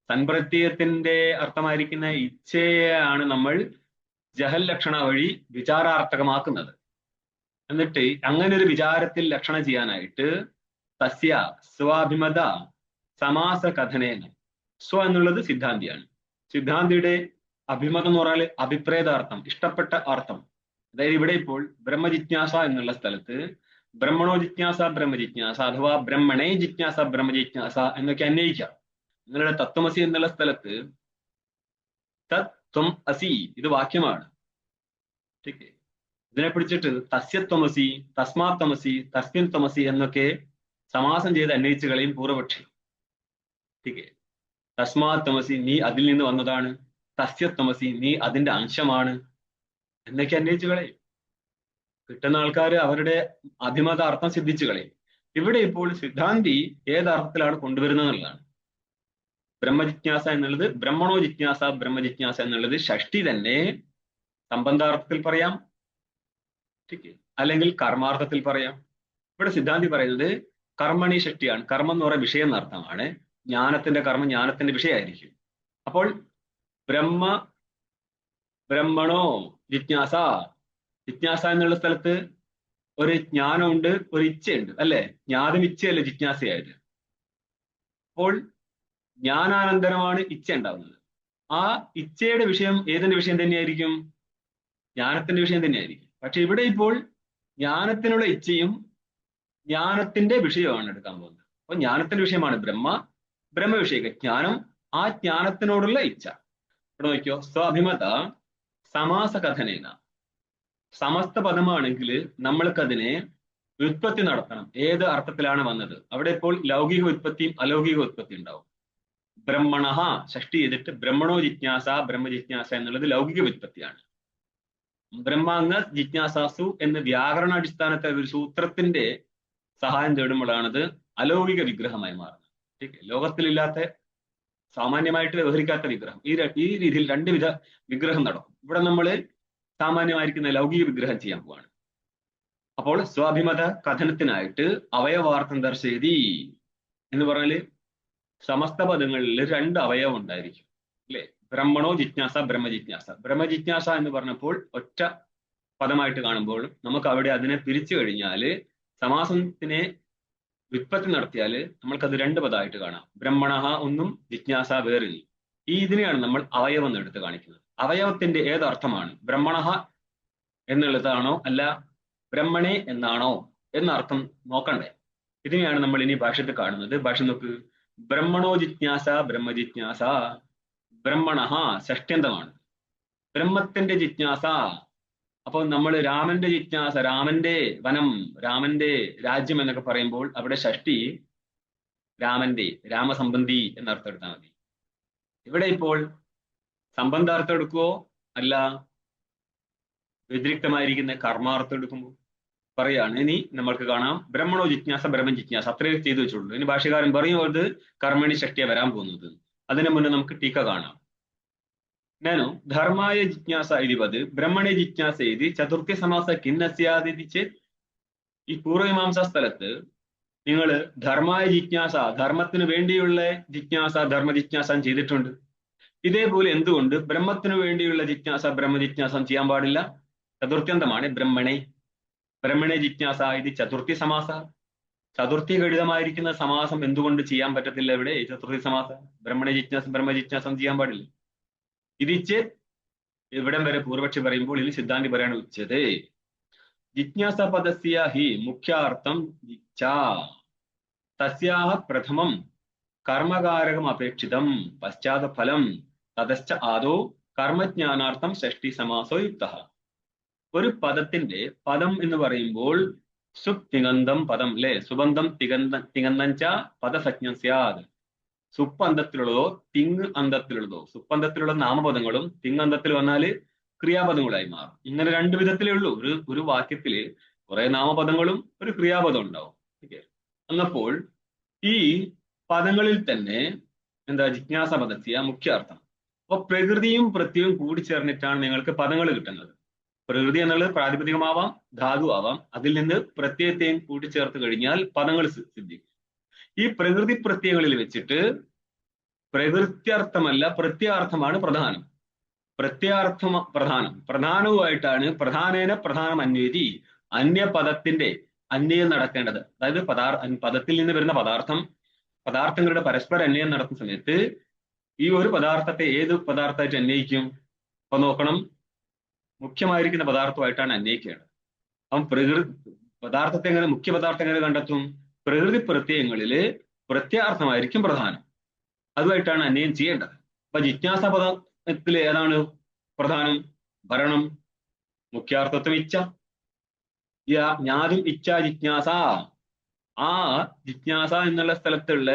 സൻപ്രത്യയത്തിന്റെ അർത്ഥമായിരിക്കുന്ന ഇച്ഛയെയാണ് നമ്മൾ ജഹൽ ലക്ഷണ വഴി വിചാരാർത്ഥകമാക്കുന്നത്. എന്നിട്ട് അങ്ങനെ ഒരു വിചാരത്തിൽ ലക്ഷണം ചെയ്യാനായിട്ട് തസ്യ സ്വാഭിമത സമാസ കഥനേന, സ്വ എന്നുള്ളത് സിദ്ധാന്തിയാണ്. സിദ്ധാന്തിയുടെ അഭിമതം എന്ന് പറഞ്ഞാൽ അഭിപ്രേതാർത്ഥം, ഇഷ്ടപ്പെട്ട അർത്ഥം. അതായത് ഇവിടെ ഇപ്പോൾ ബ്രഹ്മജിജ്ഞാസ എന്നുള്ള സ്ഥലത്ത് ബ്രഹ്മണോ ജിജ്ഞാസ ബ്രഹ്മജിജ്ഞാസ അഥവാ ബ്രഹ്മണേ ജിജ്ഞാസ ബ്രഹ്മജിജ്ഞാസ എന്നൊക്കെ അന്വയിക്കാം. നിങ്ങളുടെ തത്വമസി എന്നുള്ള സ്ഥലത്ത് തത്വം അസി, ഇത് വാക്യമാണ്. ഓക്കെ, ഇതിനെ പിടിച്ചിട്ട് തസ്യത്വമസി, തസ്മാത്വമസി, തസ്മിൻ ത്വമസി എന്നൊക്കെ സമാസം ചെയ്ത് അന്വയിച്ച് കളയും പൂർവപക്ഷി. ഓക്കെ, തസ്മാത്വമസി നീ അതിൽ നിന്ന് വന്നതാണ്, തസ്യത്വമസി നീ അതിന്റെ അംശമാണ് എന്നൊക്കെ അന്വയിച്ച് കളയും. കിട്ടുന്ന ആൾക്കാർ അവരുടെ അഭിമത അർത്ഥം സിദ്ധിച്ചു കളയും. ഇവിടെ ഇപ്പോൾ സിദ്ധാന്തി ഏതർത്ഥത്തിലാണ് കൊണ്ടുവരുന്നത് എന്നുള്ളതാണ്. ബ്രഹ്മജിജ്ഞാസ എന്നുള്ളത് ബ്രഹ്മണോ ജിജ്ഞാസ ബ്രഹ്മജിജ്ഞാസ എന്നുള്ളത് ഷഷ്ടി തന്നെ സംബന്ധാർത്ഥത്തിൽ പറയാം, അല്ലെങ്കിൽ കർമാർത്ഥത്തിൽ പറയാം. ഇവിടെ സിദ്ധാന്തി പറയുന്നത് കർമ്മണി ഷഷ്ടിയാണ്. കർമ്മം എന്ന് പറയുന്ന വിഷയം എന്നർത്ഥമാണ്. ജ്ഞാനത്തിന്റെ കർമ്മം ജ്ഞാനത്തിന്റെ വിഷയമായിരിക്കും. അപ്പോൾ ബ്രഹ്മണോ ജിജ്ഞാസ, ജിജ്ഞാസ എന്നുള്ള സ്ഥലത്ത് ഒരു ജ്ഞാനമുണ്ട്, ഒരു ഇച്ഛയുണ്ട്, അല്ലെ? ജ്ഞാനം ഇച്ഛയല്ലേ ജിജ്ഞാസയായത്. അപ്പോൾ ജ്ഞാനാനന്തരമാണ് ഇച്ഛ ഉണ്ടാവുന്നത്. ആ ഇച്ഛയുടെ വിഷയം ഏതിന്റെ വിഷയം തന്നെയായിരിക്കും? ജ്ഞാനത്തിന്റെ വിഷയം തന്നെയായിരിക്കും. പക്ഷെ ഇവിടെ ഇപ്പോൾ ജ്ഞാനത്തിനുള്ള ഇച്ഛയും ജ്ഞാനത്തിന്റെ വിഷയമാണ് എടുക്കാൻ പോകുന്നത്. അപ്പൊ ജ്ഞാനത്തിന്റെ വിഷയമാണ് ബ്രഹ്മവിഷയിക ജ്ഞാനം, ആ ജ്ഞാനത്തിനോടുള്ള ഇച്ഛ. ഇവിടെ നോക്കിയോ, സ്വാഭിമത സമാസ കഥനേന, സമസ്ത പദമാണെങ്കിൽ നമ്മൾക്കതിനെ വ്യുത്പത്തി നടത്തണം. ഏത് അർത്ഥത്തിലാണ് വന്നത്? അവിടെ ഇപ്പോൾ ലൗകിക ഉത്പത്തിയും അലൗകിക ഉത്പത്തി ഉണ്ടാവും. ബ്രഹ്മണ ഷഷ്ടി ചെയ്തിട്ട് ബ്രഹ്മണോ ജിജ്ഞാസ ബ്രഹ്മജിജ്ഞാസ എന്നുള്ളത് ലൗകിക വ്യുത്പത്തിയാണ്. ബ്രഹ്മാംഗ ജിജ്ഞാസാസു എന്ന് വ്യാകരണാടിസ്ഥാനത്തെ ഒരു സൂത്രത്തിന്റെ സഹായം തേടുമ്പോഴാണത് അലൗകിക വിഗ്രഹമായി മാറുന്നത്. ठीक ലോകത്തിലില്ലാത്ത സാമാന്യമായിട്ട് വ്യവഹരിക്കാത്ത വിഗ്രഹം. ഈ രീതിയിൽ രണ്ട് വിധ വിഗ്രഹം നടക്കും. ഇവിടെ നമ്മൾ സാമാന്യമായിരിക്കുന്ന ലൗകിക വിഗ്രഹം ചെയ്യാൻ പോവാണ്. അപ്പോൾ സ്വാഭിമത കഥനത്തിനായിട്ട് അവയവാർത്ഥം ദർശയതി എന്ന് പറഞ്ഞാല് സമസ്ത പദങ്ങളിൽ രണ്ട് അവയവം ഉണ്ടായിരിക്കും, അല്ലെ? ബ്രഹ്മണോ ജിജ്ഞാസ ബ്രഹ്മജിജ്ഞാസ. ബ്രഹ്മജിജ്ഞാസ എന്ന് പറഞ്ഞപ്പോൾ ഒറ്റ പദമായിട്ട് കാണുമ്പോൾ നമുക്ക് അവിടെ അതിനെ പിരിച്ചു കഴിഞ്ഞാല് സമാസത്തിനെ വ്യുത്പത്തി നടത്തിയാല് നമ്മൾക്കത് രണ്ട് പദമായിട്ട് കാണാം. ബ്രഹ്മണ ഒന്നും ജിജ്ഞാസ വേറില്ല. ഇതിനെയാണ് നമ്മൾ അവയവം എന്ന് എടുത്ത് കാണിക്കുന്നത്. അവയവത്തിന്റെ ഏതർത്ഥമാണ്? ബ്രഹ്മണ എന്നുള്ളതാണോ അല്ല ബ്രഹ്മണേ എന്നാണോ എന്ന അർത്ഥം നോക്കണ്ടേ? ഇതിനെയാണ് നമ്മൾ ഇനി ഭാഷ്യത്തിൽ കാണുന്നത്. ഭാഷ നോക്ക്. ബ്രഹ്മണോ ജിജ്ഞാസ ബ്രഹ്മജിജ്ഞാസ. ബ്രഹ്മണ ഷഷ്ട്യന്തമാണ്. ബ്രഹ്മത്തിന്റെ ജിജ്ഞാസ. അപ്പോൾ നമ്മൾ രാമന്റെ ജിജ്ഞാസ, രാമന്റെ വനം, രാമന്റെ രാജ്യം എന്നൊക്കെ പറയുമ്പോൾ അവിടെ ഷഷ്ടി രാമന്റെ, രാമസംബന്ധി എന്നർത്ഥം എടുത്താൽ മതി. ഇവിടെ ഇപ്പോൾ സംബന്ധാർത്ഥം എടുക്കുവോ അല്ല വ്യതിരിക്തമായിരിക്കുന്ന കർമാർത്ഥം എടുക്കുമ്പോൾ പറയാണ്. ഇനി നമ്മൾക്ക് കാണാം ബ്രഹ്മണോ ജിജ്ഞാസ ബ്രഹ്മ ജിജ്ഞാസ, അത്രയും ചെയ്തു വെച്ചുള്ളൂ. ഇനി ഭാഷകാരൻ പറയുന്നത് കർമ്മണി ഷഷ്ടിയ വരാൻ പോകുന്നത്. അതിനു മുന്നേ നമുക്ക് ടീക്ക കാണാം. നാനു ധർമായ ജിജ്ഞാസ ഇതിവത് ബ്രഹ്മണെ ജിജ്ഞാസ എഴുതി ചതുർത്ഥി സമാസ കിന്നസ്യാദിതി ചേത്. ഈ പൂർവമീമാംസാ സ്ഥലത്ത് നിങ്ങൾ ധർമായ ജിജ്ഞാസ, ധർമ്മത്തിന് വേണ്ടിയുള്ള ജിജ്ഞാസ ധർമ്മ ജിജ്ഞാസം ചെയ്തിട്ടുണ്ട്. ഇതേപോലെ എന്തുകൊണ്ട് ബ്രഹ്മത്തിനു വേണ്ടിയുള്ള ജിജ്ഞാസ ബ്രഹ്മജിജ്ഞാസം ചെയ്യാൻ പാടില്ല? ചതുർത്ഥ്യന്തമാണ് ബ്രഹ്മണെ ജിജ്ഞാസ ഇത് ചതുർത്ഥി സമാസ. ചതുർത്ഥി ഘടിതമായിരിക്കുന്ന സമാസം എന്തുകൊണ്ട് ചെയ്യാൻ പറ്റത്തില്ല? ഇവിടെ ചതുർത്ഥി സമാസ ബ്രഹ്മണെ ജിജ്ഞാസം ബ്രഹ്മജിജ്ഞാസം ചെയ്യാൻ പാടില്ല. ഇതിച്ച് ഇവിടം വരെ പൂർവക്ഷി പറയുമ്പോൾ ഇനി സിദ്ധാന്തി പറയാണ് ഉച്ചത് ജിജ്ഞാസ പദസ്യ ഹി മുഖ്യാർത്ഥം ജിച്ഛാ തസ്യാഹ പ്രഥമം കർമ്മകാരകം അപേക്ഷിതം പശ്ചാത്ത ഫലം തതശ്ച ആദോ കർമ്മജ്ഞാനാർത്ഥം ഷഷ്ടി സമാസോ യുക്തഃ. ഒരു പദത്തിന്റെ പദം എന്ന് പറയുമ്പോൾ സുപ്തിഗന്ധം പദം, അല്ലെ? സുബന്ധം തിഗന്ധം ച പദസജ്ഞം സ്യാദ്. സുപ്പ് അന്തത്തിലുള്ളതോ തിങ് അന്തത്തിലുള്ളതോ. സുപ്പന്തത്തിലുള്ള നാമപദങ്ങളും തിങ് അന്തത്തിൽ വന്നാല് ക്രിയാപദങ്ങളായി മാറും. ഇങ്ങനെ രണ്ട് വിധത്തിലേ ഉള്ളൂ. ഒരു വാക്യത്തില് കുറെ നാമപദങ്ങളും ഒരു ക്രിയാപദം ഉണ്ടാവും. ഓക്കെ. എന്നപ്പോൾ ഈ പദങ്ങളിൽ തന്നെ എന്താ ജിജ്ഞാസ പദസ്യ മുഖ്യാർത്ഥം. അപ്പൊ പ്രകൃതിയും പ്രത്യയവും കൂടിച്ചേർന്നിട്ടാണ് നിങ്ങൾക്ക് പദങ്ങൾ കിട്ടുന്നത്. പ്രകൃതി എന്നുള്ളത് പ്രാതിപതികമാവാം, ധാതു ആവാം. അതിൽ നിന്ന് പ്രത്യയത്തെയും കൂട്ടിച്ചേർത്ത് കഴിഞ്ഞാൽ പദങ്ങൾ സിദ്ധിക്കും. ഈ പ്രകൃതി പ്രത്യയങ്ങളിൽ വെച്ചിട്ട് പ്രകൃത്യർത്ഥമല്ല പ്രത്യാർത്ഥമാണ് പ്രധാനം. പ്രത്യാർത്ഥം പ്രധാനവുമായിട്ടാണ് പ്രധാനേന പ്രധാനം അന്വേതി അന്യപദത്തിന്റെ അന്വയം നടക്കേണ്ടത്. അതായത് പദത്തിൽ നിന്ന് വരുന്ന പദാർത്ഥങ്ങളുടെ പരസ്പര അന്വയം നടത്തുന്ന സമയത്ത് ഈ ഒരു പദാർത്ഥത്തെ ഏത് പദാർത്ഥമായിട്ട് അന്വയിക്കും? അപ്പൊ നോക്കണം, മുഖ്യമായിരിക്കുന്ന പദാർത്ഥമായിട്ടാണ് അന്വയിക്കേണ്ടത്. അപ്പം പദാർത്ഥത്തെ എങ്ങനെ മുഖ്യ പദാർത്ഥം എങ്ങനെ കണ്ടെത്തും? പ്രകൃതി പ്രത്യയങ്ങളില് പ്രത്യാർത്ഥമായിരിക്കും പ്രധാനം, അതുമായിട്ടാണ് അന്വയം ചെയ്യേണ്ടത്. അപ്പൊ ജിജ്ഞാസ പദത്തിൽ ഏതാണ് പ്രധാനം? ഭരണം. മുഖ്യാർത്ഥത്വം ഇച്ഛ. ജ്ഞാതും ഇച്ഛ ജിജ്ഞാസ. ആ ജിജ്ഞാസ എന്നുള്ള സ്ഥലത്തുള്ള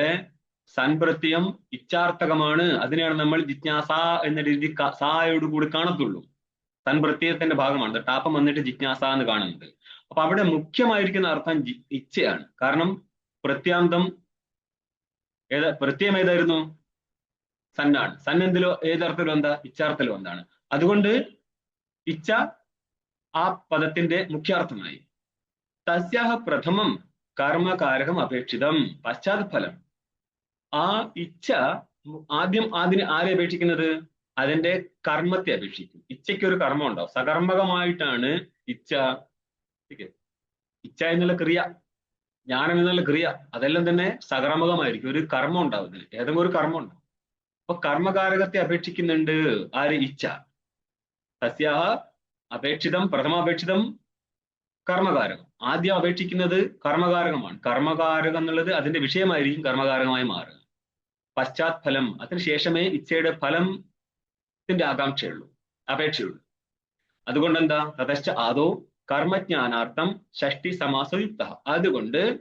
സൻപ്രത്യയം ഇച്ഛാർത്ഥകമാണ്. അതിനെയാണ് നമ്മൾ ജിജ്ഞാസ എന്ന രീതി സായോട് കൂടി കാണത്തുള്ളൂ. സൻപ്രത്യയത്തിന്റെ ഭാഗമാണ്. ടാപ്പം വന്നിട്ട് ജിജ്ഞാസ എന്ന് കാണുന്നത്. അപ്പൊ അവിടെ മുഖ്യമായിരിക്കുന്ന അർത്ഥം ഇച്ഛയാണ്. കാരണം പ്രത്യാന്തം പ്രത്യയം ഏതായിരുന്നു? സന്നാണ്. സൻ എന്തിലോ ഏതർത്ഥത്തിലും എന്താ? ഇച്ഛാർത്ഥത്തിലും എന്താണ്. അതുകൊണ്ട് ഇച്ഛ ആ പദത്തിന്റെ മുഖ്യാർത്ഥമായി. തസ്യാഹ പ്രഥമം കർമ്മകാരകം അപേക്ഷിതം പശ്ചാത് ഫലം. ആ ഇച്ഛ ആദ്യം ആരെ അപേക്ഷിക്കുന്നത്? അതിന്റെ കർമ്മത്തെ അപേക്ഷിക്കും. ഇച്ഛയ്ക്ക് ഒരു കർമ്മം ഉണ്ടാവും. സകർമ്മകമായിട്ടാണ് ഇച്ഛ. ഇച്ഛ എന്നുള്ള ക്രിയ, ജ്ഞാനം എന്നുള്ള ക്രിയ, അതെല്ലാം തന്നെ സകർമ്മകമായിരിക്കും. ഒരു കർമ്മം ഉണ്ടാവും. ഇതിൽ ഏതെങ്കിലും ഒരു കർമ്മം ഉണ്ടാവും. അപ്പൊ കർമ്മകാരകത്തെ അപേക്ഷിക്കുന്നുണ്ട് ആര്? ഇച്ഛ. തസ്യാഹ അപേക്ഷിതം പ്രഥമാപേക്ഷിതം കർമ്മകാരകം. ആദ്യം അപേക്ഷിക്കുന്നത് കർമ്മകാരകമാണ്. കർമ്മകാരകം എന്നുള്ളത് അതിന്റെ വിഷയമായിരിക്കും കർമ്മകാരകമായി മാറുക. പശ്ചാത് ഫലം, അതിനുശേഷമേ ഇച്ഛയുടെ ഫലത്തിന്റെ ആകാംക്ഷയുള്ളൂ, അപേക്ഷയുള്ളൂ. അതുകൊണ്ട് എന്താ? തതശ്ച ആദോ കർമ്മജ്ഞാനാർത്ഥം ഷഷ്ടി സമാസയുക്ത. അതുകൊണ്ട്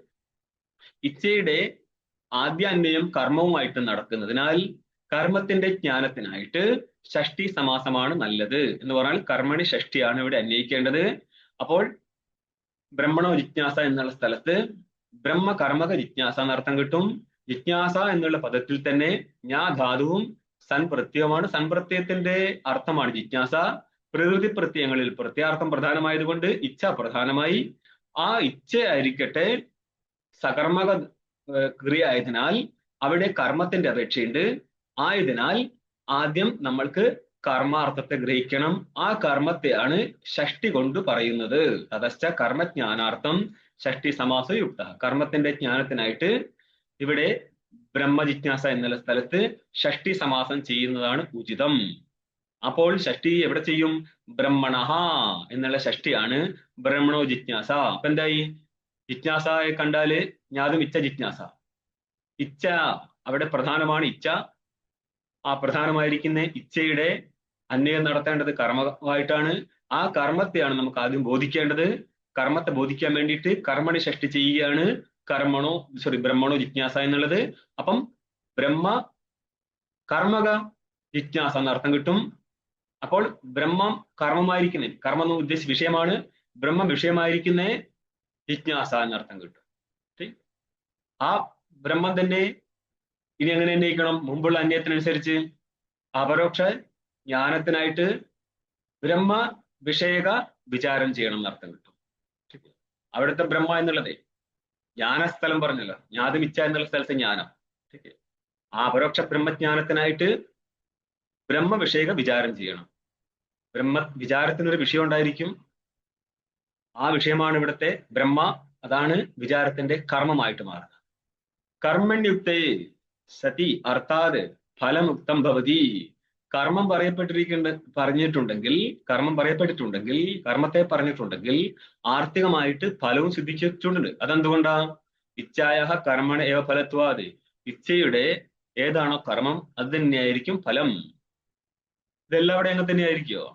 ഇച്ഛയുടെ ആദ്യാന്വയം കർമ്മവുമായിട്ട് നടക്കുന്നതിനാൽ കർമ്മത്തിന്റെ ജ്ഞാനത്തിനായിട്ട് ഷഷ്ടി സമാസമാണ് നല്ലത്. എന്ന് പറഞ്ഞാൽ കർമ്മണി ഷഷ്ടിയാണ് ഇവിടെ അന്വയിക്കേണ്ടത്. അപ്പോൾ ബ്രഹ്മണോ ജിജ്ഞാസ എന്നുള്ള സ്ഥലത്ത് ബ്രഹ്മകർമ്മക ജിജ്ഞാസ എന്നർത്ഥം കിട്ടും. ജിജ്ഞാസ എന്നുള്ള പദത്തിൽ തന്നെ ഞാ ധാതുവും സൻ പ്രത്യയമാണ്. സൻ പ്രത്യയത്തിന്റെ അർത്ഥമാണ് ജിജ്ഞാസ. പ്രകൃതി പ്രത്യയങ്ങളിൽ പ്രത്യാർത്ഥം പ്രധാനമായതുകൊണ്ട് ഇച്ഛ പ്രധാനമായി. ആ ഇച്ഛ ആയിരിക്കട്ടെ സകർമ്മക ക്രിയ ആയതിനാൽ അവിടെ കർമ്മത്തിന്റെ അപേക്ഷയുണ്ട്. ആയതിനാൽ ആദ്യം നമ്മൾക്ക് കർമാർത്ഥത്തെ ഗ്രഹിക്കണം. ആ കർമ്മത്തെയാണ് ഷഷ്ടി കൊണ്ട് പറയുന്നത്. തതശ്ച കർമ്മജ്ഞാനാർത്ഥം ഷഷ്ടി സമാസയുക്ത. കർമ്മത്തിന്റെ ജ്ഞാനത്തിനായിട്ട് ഇവിടെ ബ്രഹ്മജിജ്ഞാസ എന്നുള്ള സ്ഥലത്ത് ഷഷ്ടി സമാസം ചെയ്യുന്നതാണ് ഉചിതം. അപ്പോൾ ഷഷ്ടി എവിടെ ചെയ്യും? ബ്രഹ്മണഹ എന്നുള്ള ഷഷ്ടിയാണ് ബ്രഹ്മണോ ജിജ്ഞാസ. അപ്പൊ എന്തായി? ജിജ്ഞാസയെ കണ്ടാല് ജ്ഞാതും ഇച്ഛ ജിജ്ഞാസ. ഇച്ഛ അവിടെ പ്രധാനമാണ്. ഇച്ഛ ആ പ്രധാനമായിരിക്കുന്ന ഇച്ഛയുടെ അന്വയം നടത്തേണ്ടത് കർമ്മമായിട്ടാണ്. ആ കർമ്മത്തെയാണ് നമുക്ക് ആദ്യം ബോധിക്കേണ്ടത്. കർമ്മത്തെ ബോധിക്കാൻ വേണ്ടിയിട്ട് കർമ്മണി ഷഷ്ടി ചെയ്യുകയാണ് ബ്രഹ്മണോ ജിജ്ഞാസ എന്നുള്ളത്. അപ്പം ബ്രഹ്മ കർമ്മക ജിജ്ഞാസ എന്നർത്ഥം കിട്ടും. അപ്പോൾ ബ്രഹ്മം കർമ്മമായിരിക്കുന്ന, കർമ്മം എന്ന് ഉദ്ദേശിച്ച വിഷയമാണ്, ബ്രഹ്മം വിഷയമായിരിക്കുന്ന ജിജ്ഞാസ എന്നർത്ഥം കിട്ടും. ആ ബ്രഹ്മം തന്നെ ഇനി എങ്ങനെ അന്വയിക്കണം? മുമ്പുള്ള അന്വയത്തിനനുസരിച്ച് അപരോക്ഷ ജ്ഞാനത്തിനായിട്ട് ബ്രഹ്മ വിഷയക വിചാരം ചെയ്യണം എന്നർത്ഥം കിട്ടും. അവിടുത്തെ ബ്രഹ്മ എന്നുള്ളതേ ജ്ഞാനസ്ഥലം പറഞ്ഞല്ലോ, ജ്ഞാതും ഇച്ഛ എന്നുള്ള സ്ഥലത്തെ ജ്ഞാനം. ആ അപരോക്ഷ ബ്രഹ്മജ്ഞാനത്തിനായിട്ട് ബ്രഹ്മ വിഷയക വിചാരം ചെയ്യണം. ബ്രഹ്മ വിചാരത്തിനൊരു വിഷയം ഉണ്ടായിരിക്കും. ആ വിഷയമാണ് ഇവിടുത്തെ ബ്രഹ്മ. അതാണ് വിചാരത്തിന്റെ കർമ്മമായിട്ട് മാറുന്നത്. കർമ്മണ്യുക്തേ സതി അർത്ഥാത് ഫലമുക്തം ഭവതി. കർമ്മം പറഞ്ഞിട്ടുണ്ടെങ്കിൽ കർമ്മത്തെ പറഞ്ഞിട്ടുണ്ടെങ്കിൽ ആർത്തികമായിട്ട് ഫലവും സിദ്ധിച്ചിട്ടുണ്ട്. അതെന്തുകൊണ്ടാ? ഇച്ഛായ കർമ്മണ ഏവ ഫലത്വാത്. ഇച്ഛയുടെ ഏതാണോ കർമ്മം അത് തന്നെയായിരിക്കും ഫലം. ഇതെല്ലാം അവിടെ അങ്ങനെ തന്നെയായിരിക്കുമോ?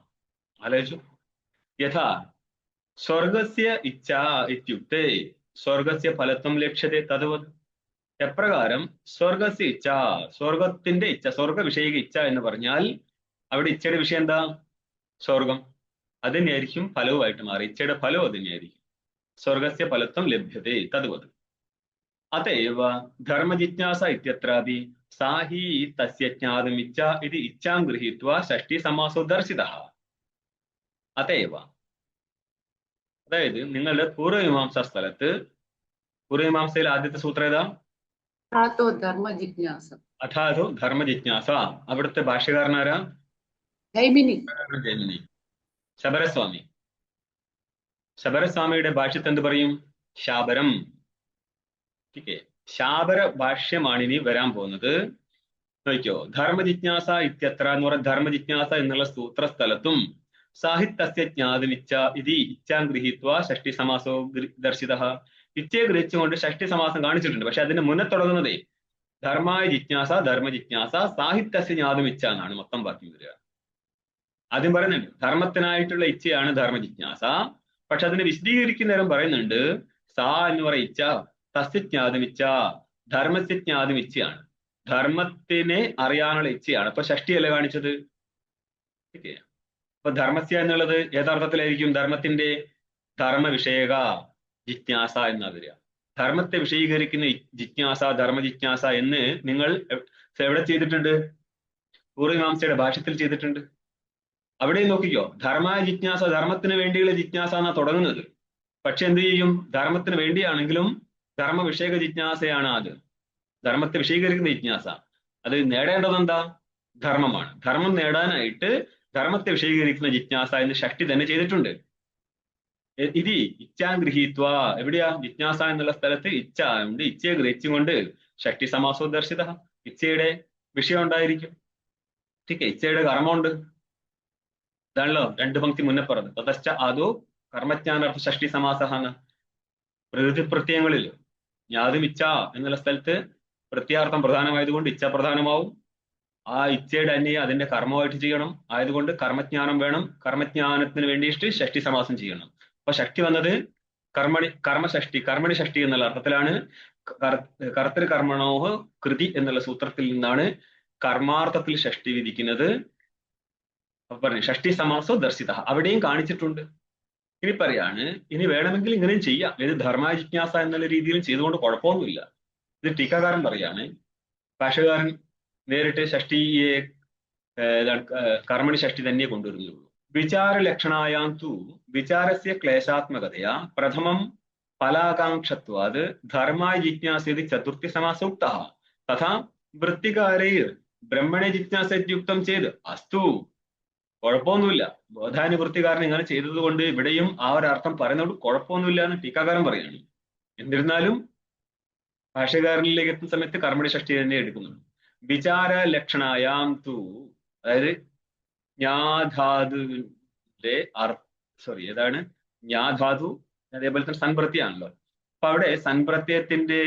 ആലോചിച്ചു. യഥാ സ്വർഗസ്യ ഇച്ഛ ഇത്യുക്തേ സ്വർഗസ്യ ഫലത്വം ലക്ഷ്യത്തെ തദ്വത്. എപ്രകാരം സ്വർഗസ്യ ഇച്ഛ, സ്വർഗത്തിന്റെ ഇച്ഛ, സ്വർഗ വിഷയിക ഇച്ഛ എന്ന് പറഞ്ഞാൽ അവിടെ ഇച്ഛയുടെ വിഷയം എന്താ? സ്വർഗം അത് തന്നെയായിരിക്കും ഫലവുമായിട്ട് മാറി. ഇച്ഛയുടെ ഫലവും അത് തന്നെയായിരിക്കും. സ്വർഗസ്യ ഫലത്വം ലഭ്യതേ തദ്വത്. അതേവ ധർമ്മജിജ്ഞാസ ഇത്യത്രാപി സാഹി തസ്യ ജ്ഞാതുമിച്ഛ ഇത് ഇച്ഛാം ഗൃഹീത്വാ ഷഷ്ടി സമാസോ ദർശിതഃ. അതേവ, അതായത് നിങ്ങളുടെ പൂർവമീമാംസാ സ്ഥലത്ത്, പൂർവമീമാംസയിലെ ആദ്യത്തെ സൂത്രം ഏതാ? ധാതോ ധർമ്മ ജിജ്ഞാസ. അഥാതോ ധർമ്മ ജിജ്ഞാസ. അവിടുത്തെ ഭാഷ്യകാരനാരാ? ജൈമിനി. ജൈമിനി. ശബരസ്വാമി. ശബരസ്വാമിയുടെ ഭാഷ്യത്ത് എന്ത് പറയും? ശാബരം. ഓക്കെ, ശാബര ഭാഷ്യമാണ് ഇനി വരാൻ പോകുന്നത്. നോക്കിയോ, ധർമ്മജിജ്ഞാസ ഇത്യത്ര എന്ന് പറയുന്ന ധർമ്മജിജ്ഞാസ എന്നുള്ള സൂത്ര സ്ഥലത്തും സാഹിത്യസ്യ ജ്ഞാതുമിച്ഛ ഇതി ഇച്ഛാം ഗൃഹീത്വ ഷഷ്ടി സമാസോ ദർശിതഃ. ഇച്ഛയെ ഗ്രഹിച്ചുകൊണ്ട് ഷഷ്ടി സമാസം കാണിച്ചിട്ടുണ്ട്. പക്ഷെ അതിന്റെ മുന്നേ തുടങ്ങുന്നതേ ധർമായ ജിജ്ഞാസ ധർമ്മജിജ്ഞാസ സാഹിത്യസ്യ ജ്ഞാതുമിച്ഛ എന്നാണ് മൊത്തം വാക്യം വരിക. ആദ്യം പറയുന്നുണ്ട് ധർമ്മത്തിനായിട്ടുള്ള ഇച്ഛയാണ് ധർമ്മജിജ്ഞാസ. പക്ഷെ അതിനെ വിശദീകരിക്കുന്നേരം പറയുന്നുണ്ട് സാ എന്ന് പറയുന്ന ഇച്ഛ തസ്യ ജ്ഞാതുമിച്ഛ, ധർമ്മസ്യ ജ്ഞാതുമിച്ഛയാണ്. ധർമ്മത്തിനെ അറിയാനുള്ള ഇച്ഛയാണ്. അപ്പൊ ഷഷ്ടിയല്ല കാണിച്ചത്. ഓക്കെ, അപ്പൊ ധർമ്മസ്യ എന്നുള്ളത് ഏതർത്ഥത്തിലായിരിക്കും? ധർമ്മത്തിന്റെ ധർമ്മ വിഷയക ജിജ്ഞാസ എന്നാ വരിക. ധർമ്മത്തെ വിഷയീകരിക്കുന്ന ജിജ്ഞാസ ധർമ്മ ജിജ്ഞാസ എന്ന് നിങ്ങൾ എവിടെ ചെയ്തിട്ടുണ്ട്? പൂർവമീമാംസയുടെ ഭാഷ്യത്തിൽ ചെയ്തിട്ടുണ്ട്. അവിടെ നോക്കിക്കോ, ധർമായ ജിജ്ഞാസ ധർമ്മത്തിന് വേണ്ടിയുള്ള ജിജ്ഞാസ എന്നാ തുടങ്ങുന്നത്. പക്ഷെ എന്ത് ചെയ്യും? ധർമ്മത്തിന് വേണ്ടിയാണെങ്കിലും ധർമ്മ വിഷയക ജിജ്ഞാസയാണ് അത്. ധർമ്മത്തെ വിഷയീകരിക്കുന്ന ജിജ്ഞാസ. അത് നേടേണ്ടത് എന്താ? ധർമ്മമാണ്. ധർമ്മം നേടാനായിട്ട് ധർമ്മത്തെ വിഷയീകരിക്കുന്ന ജിജ്ഞാസ എന്ന് ഷഷ്ടി തന്നെ ചെയ്തിട്ടുണ്ട്. ഇതി ഇച്ഛാം ഗൃഹീത്വ, എവിടെയാ? ജിജ്ഞാസ എന്നുള്ള സ്ഥലത്ത് ഇച്ഛ ഉണ്ട്. ഇച്ഛയെ ഗ്രഹിച്ചുകൊണ്ട് ഷഷ്ടി സമാസോ ദർശിത. ഇച്ഛയുടെ വിഷയം ഉണ്ടായിരിക്കും. ठीक ഇച്ഛയുടെ കർമ്മമുണ്ട്. ഇതാണല്ലോ രണ്ട് പങ്ക്തി മുന്നേ പറഞ്ഞത്. തതശ്ച ആദോ കർമ്മജ്ഞാനാർത്ഥ ഷഷ്ടി സമാസഹാണ്. പ്രകൃതി പ്രത്യയങ്ങളിൽ ജ്ഞാതും ഇച്ഛ എന്നുള്ള സ്ഥലത്ത് പ്രത്യാർത്ഥം പ്രധാനമായതുകൊണ്ട് ഇച്ഛ പ്രധാനമാവും. ആ ഇച്ഛയുടെ അന്യം അതിന്റെ കർമ്മമായിട്ട് ചെയ്യണം. ആയതുകൊണ്ട് കർമ്മജ്ഞാനം വേണം. കർമ്മജ്ഞാനത്തിന് വേണ്ടിയിട്ട് ഷഷ്ടി സമാസം ചെയ്യണം. അപ്പൊ ഷഷ്ടി വന്നത് കർമ്മണി ഷഷ്ടി എന്നുള്ള അർത്ഥത്തിലാണ്. കർത്തൃ കർമ്മണോഹ കൃതി എന്നുള്ള സൂത്രത്തിൽ നിന്നാണ് കർമാർത്ഥത്തിൽ ഷഷ്ടി വിധിക്കുന്നത്. അപ്പൊ പറഞ്ഞു ഷഷ്ടി സമാസോ ദർശിത, അവിടെയും കാണിച്ചിട്ടുണ്ട്. ഇനി പറയാണ്, ഇനി വേണമെങ്കിൽ ഇങ്ങനെയും ചെയ്യാം. ഇത് ധർമ്മ ജിജ്ഞാസ എന്നുള്ള രീതിയിലും ചെയ്തുകൊണ്ട് കുഴപ്പമൊന്നുമില്ല. ഇത് ടീക്കാകാരൻ പറയാണ്. ഭാഷകാരൻ നേരിട്ട് ഷഷ്ടിയെ കർമ്മണി ഷഷ്ടി തന്നെ കൊണ്ടുവരുന്നുള്ളൂ. വിചാരലക്ഷണായാം തു വിചാരസ്യ ക്ലേശാത്മകതയാ പ്രഥമം ഫലാകാംക്ഷത്വാത് ധർമായ ജിജ്ഞാസേതി ചതുർത്ഥി സമാസോക്ത തഥാ വൃത്തികാരൈർ ബ്രഹ്മണെ ജിജ്ഞാസയുക്തം ചെയ്ത് അസ്തു. കുഴപ്പമൊന്നുമില്ല. ബോധാനുവൃത്തികാരൻ ഇങ്ങനെ ചെയ്തത് കൊണ്ട് ഇവിടെയും ആ ഒരു അർത്ഥം പറയുന്നതുകൊണ്ട് കുഴപ്പമൊന്നുമില്ല എന്ന് ടീക്കാകാരൻ പറയുകയാണ്. എന്നിരുന്നാലും ഭാഷകാരനിലേക്ക് എത്തുന്ന സമയത്ത് കർമ്മണി ഷഷ്ടി തന്നെ എടുക്കുന്നുള്ളൂ. വിചാര ലക്ഷണായാം തു, അതായത് ജ്ഞാധാതുവിന്റെ ഏതാണ് ജ്ഞാധാതു, അതേപോലെ തന്നെ സൻപ്രത്യയാണല്ലോ. അപ്പൊ അവിടെ സൻപ്രത്യയത്തിന്റെ